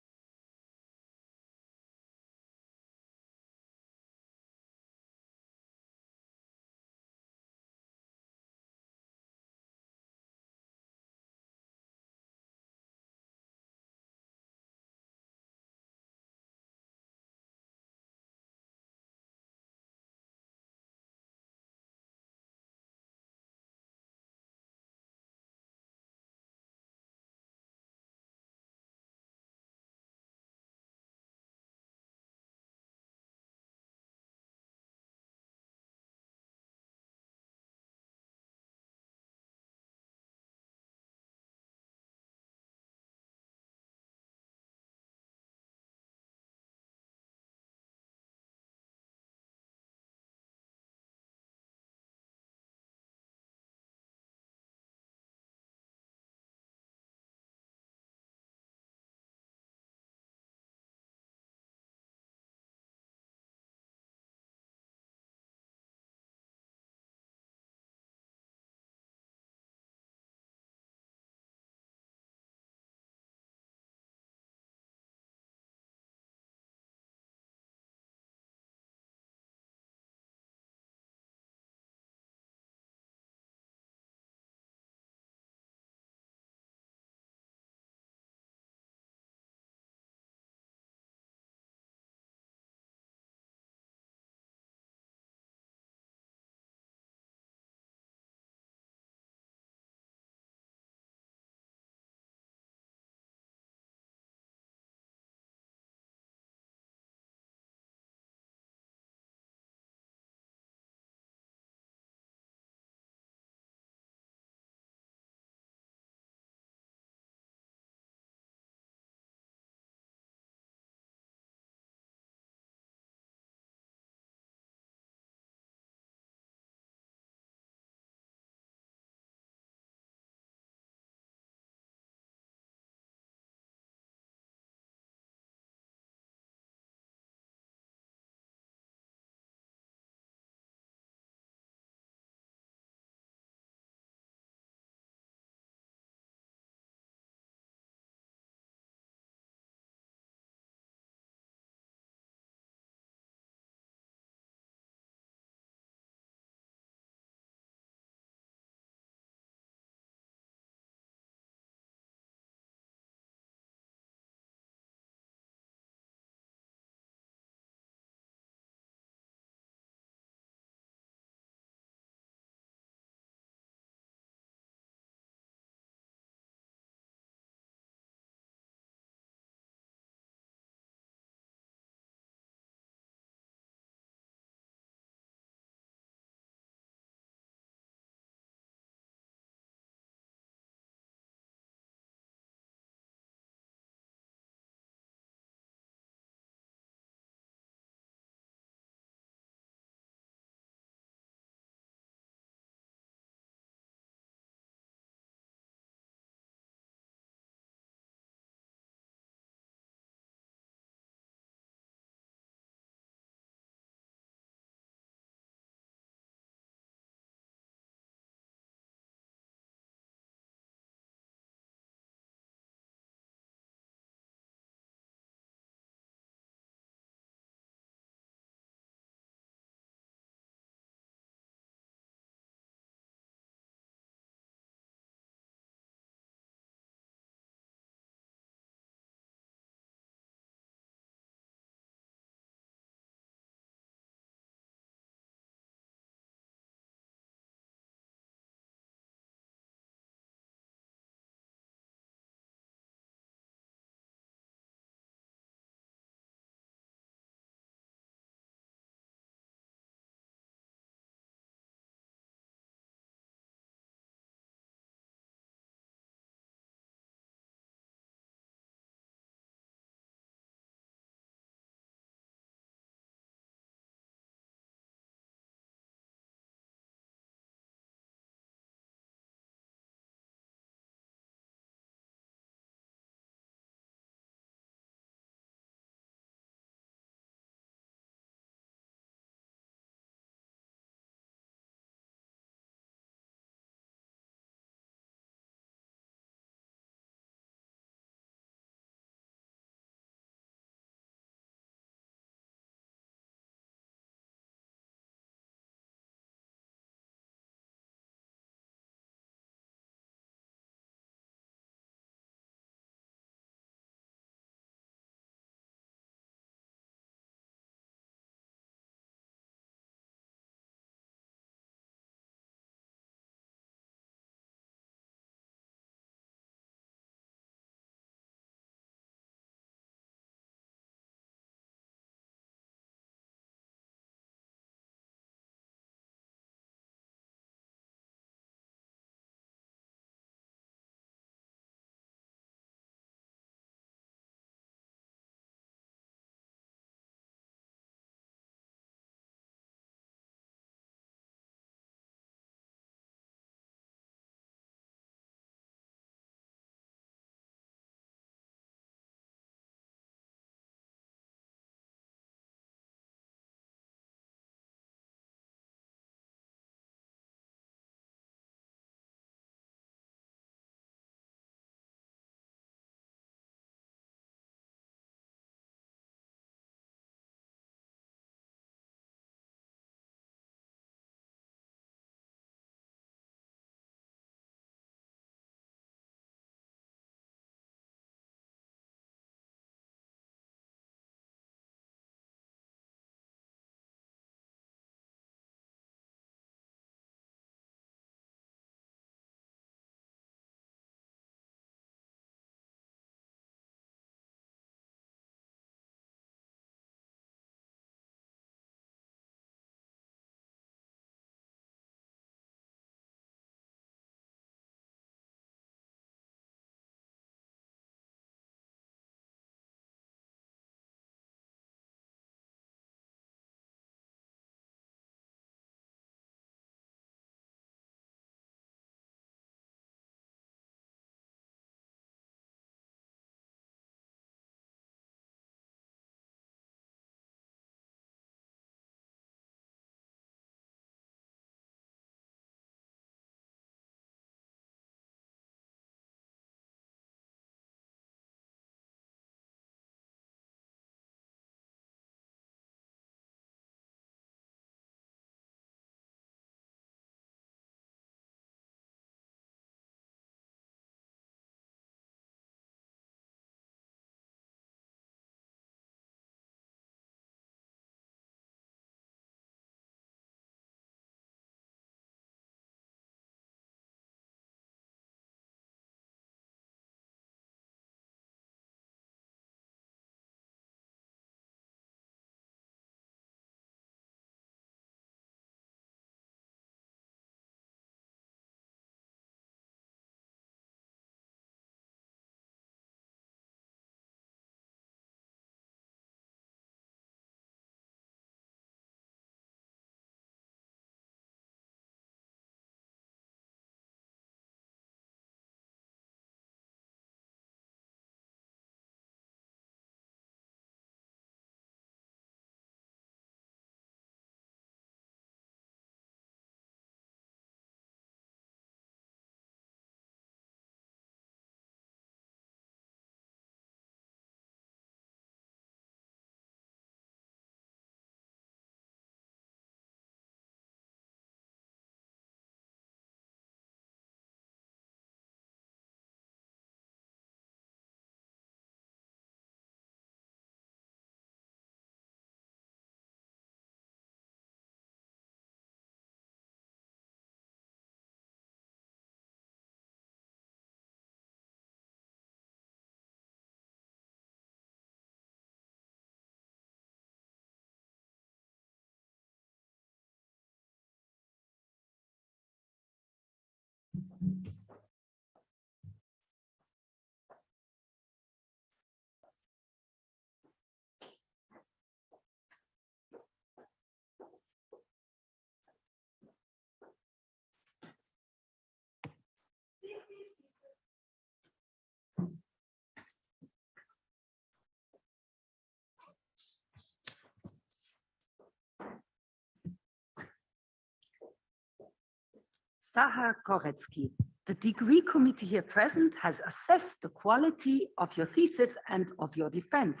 Zahar Corețchii, the degree committee here present has assessed the quality of your thesis and of your defense.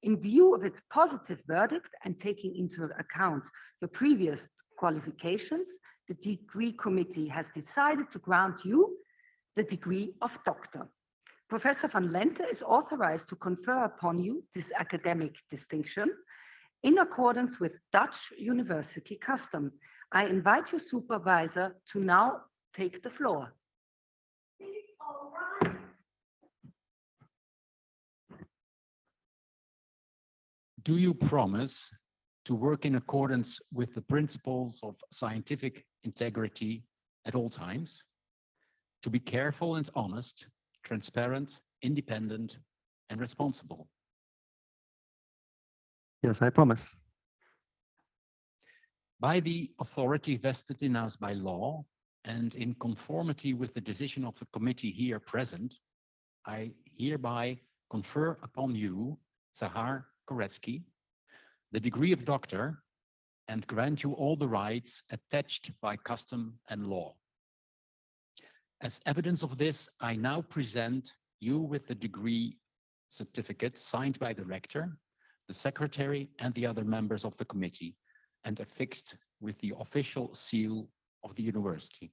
In view of its positive verdict and taking into account your previous qualifications, the degree committee has decided to grant you the degree of doctor. Professor van Lente is authorized to confer upon you this academic distinction in accordance with Dutch university custom. I invite your supervisor to now take the floor.
Do you promise to work in accordance with the principles of scientific integrity at all times? To be careful and honest, transparent, independent, and responsible?
Yes, I promise.
By the authority vested in us by law and in conformity with the decision of the committee here present, I hereby confer upon you, Zahar Corețchii, the degree of doctor and grant you all the rights attached by custom and law. As evidence of this, I now present you with the degree certificate signed by the rector, the secretary, and the other members of the committee, and affixed with the official seal of the university.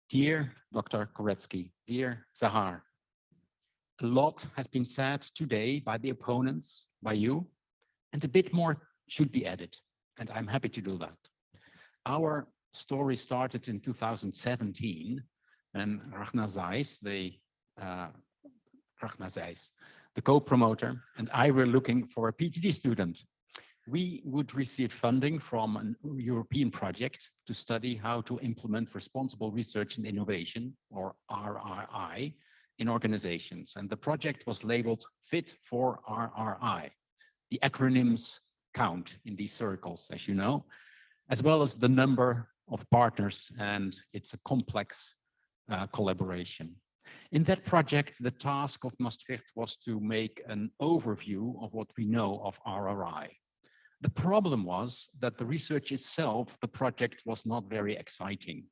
Dear Dr. Koretsky, dear Zahar, a lot has been said today by the opponents, by you, and a bit more should be added, and I'm happy to do that. Our story started in 2017 when Ragnar Zeiss, the co-promoter, and I were looking for a PhD student. We would receive funding from a European project to study how to implement responsible research and innovation, or RRI, in organizations. And the project was labeled Fit for RRI. The acronyms count in these circles, as you know, as well as the number of partners, and it's a complex collaboration. In that project, the task of Maastricht was to make an overview of what we know of RRI. The problem was that the research itself, the project, was not very exciting,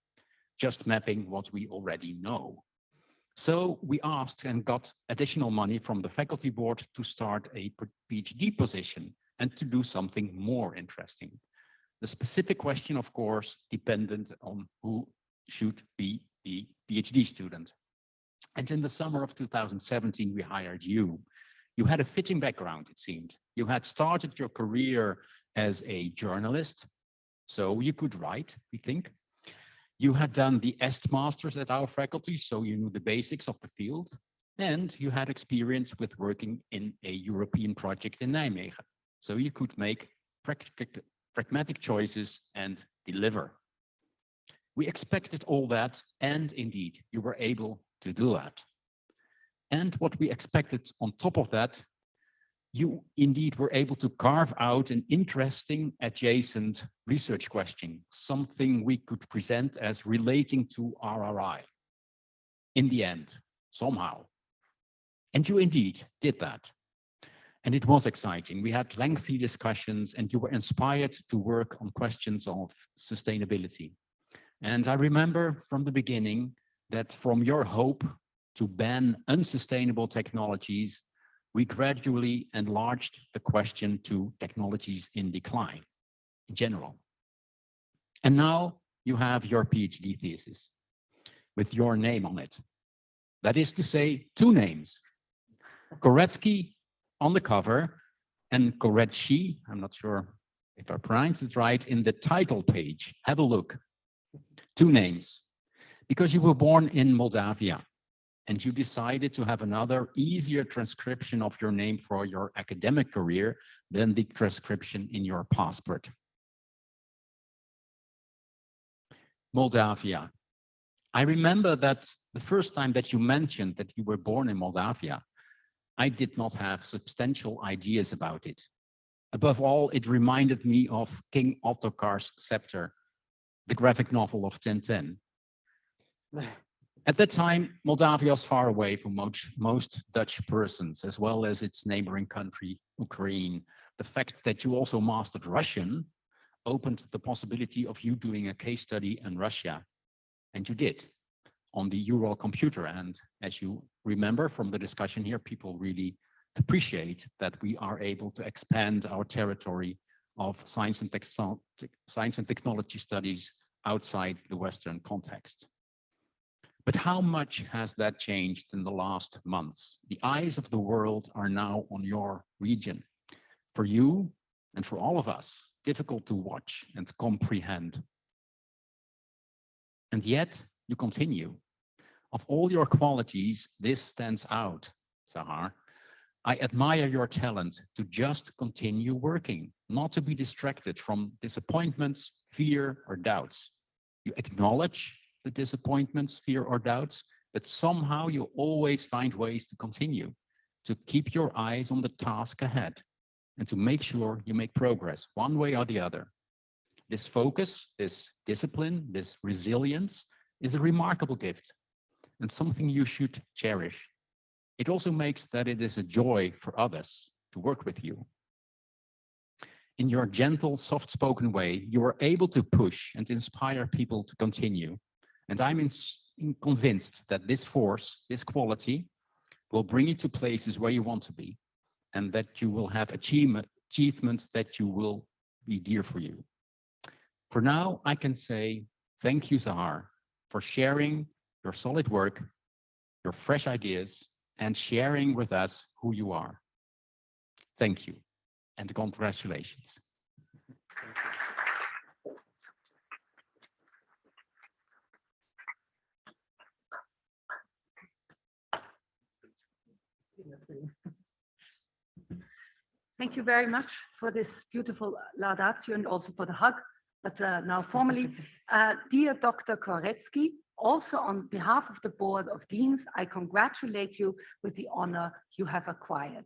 just mapping what we already know. So we asked and got additional money from the faculty board to start a PhD position and to do something more interesting. The specific question, of course, depended on who should be the PhD student. And in the summer of 2017, we hired you. You had a fitting background, it seemed. You had started your career as a journalist, so you could write, we think. You had done the Est Masters at our faculty, so you knew the basics of the field. And you had experience with working in a European project in Nijmegen, so you could make pragmatic choices and deliver. We expected all that, and indeed, you were able to do that. And what we expected on top of that, you indeed were able to carve out an interesting adjacent research question, something we could present as relating to RRI. In the end, somehow. And you indeed did that. And it was exciting. We had lengthy discussions and you were inspired to work on questions of sustainability. And I remember from the beginning that from your hope to ban unsustainable technologies, we gradually enlarged the question to technologies in decline in general. And now you have your PhD thesis with your name on it. That is to say, two names, Koretsky on the cover and Coretzky, I'm not sure if I pronounced it right, in the title page. Have a look. Two names, because you were born in Moldavia and you decided to have another easier transcription of your name for your academic career than the transcription in your passport. Moldavia. I remember that the first time that you mentioned that you were born in Moldavia, I did not have substantial ideas about it. Above all, it reminded me of King Ottokar's Scepter, the graphic novel of Tintin. At that time, Moldavia was far away from most Dutch persons, as well as its neighboring country, Ukraine. The fact that you also mastered Russian opened the possibility of you doing a case study in Russia. And you did, on the Ural computer. And as you remember from the discussion here, people really appreciate that we are able to expand our territory of science and technology studies outside the Western context. But how much has that changed in the last months? The eyes of the world are now on your region. For you and for all of us, difficult to watch and comprehend. And yet you continue. Of all your qualities, this stands out, Zahar. I admire your talent to just continue working, not to be distracted from disappointments, fear, or doubts. You acknowledge the disappointments, fear, or doubts, but somehow you always find ways to continue, to keep your eyes on the task ahead, and to make sure you make progress one way or the other. This focus, this discipline, this resilience is a remarkable gift and something you should cherish. It also makes that it is a joy for others to work with you. In your gentle, soft-spoken way, you are able to push and inspire people to continue. And I'm convinced that this force, this quality, will bring you to places where you want to be, and that you will have achievements that you will be dear for you. For now, I can say thank you, Zahar, for sharing your solid work, your fresh ideas, and sharing with us who you are. Thank you, and congratulations.
Thank you very much for this beautiful Laudatio and also for the hug. But now formally, dear Dr. Koretsky, also on behalf of the Board of Deans, I congratulate you with the honor you have acquired.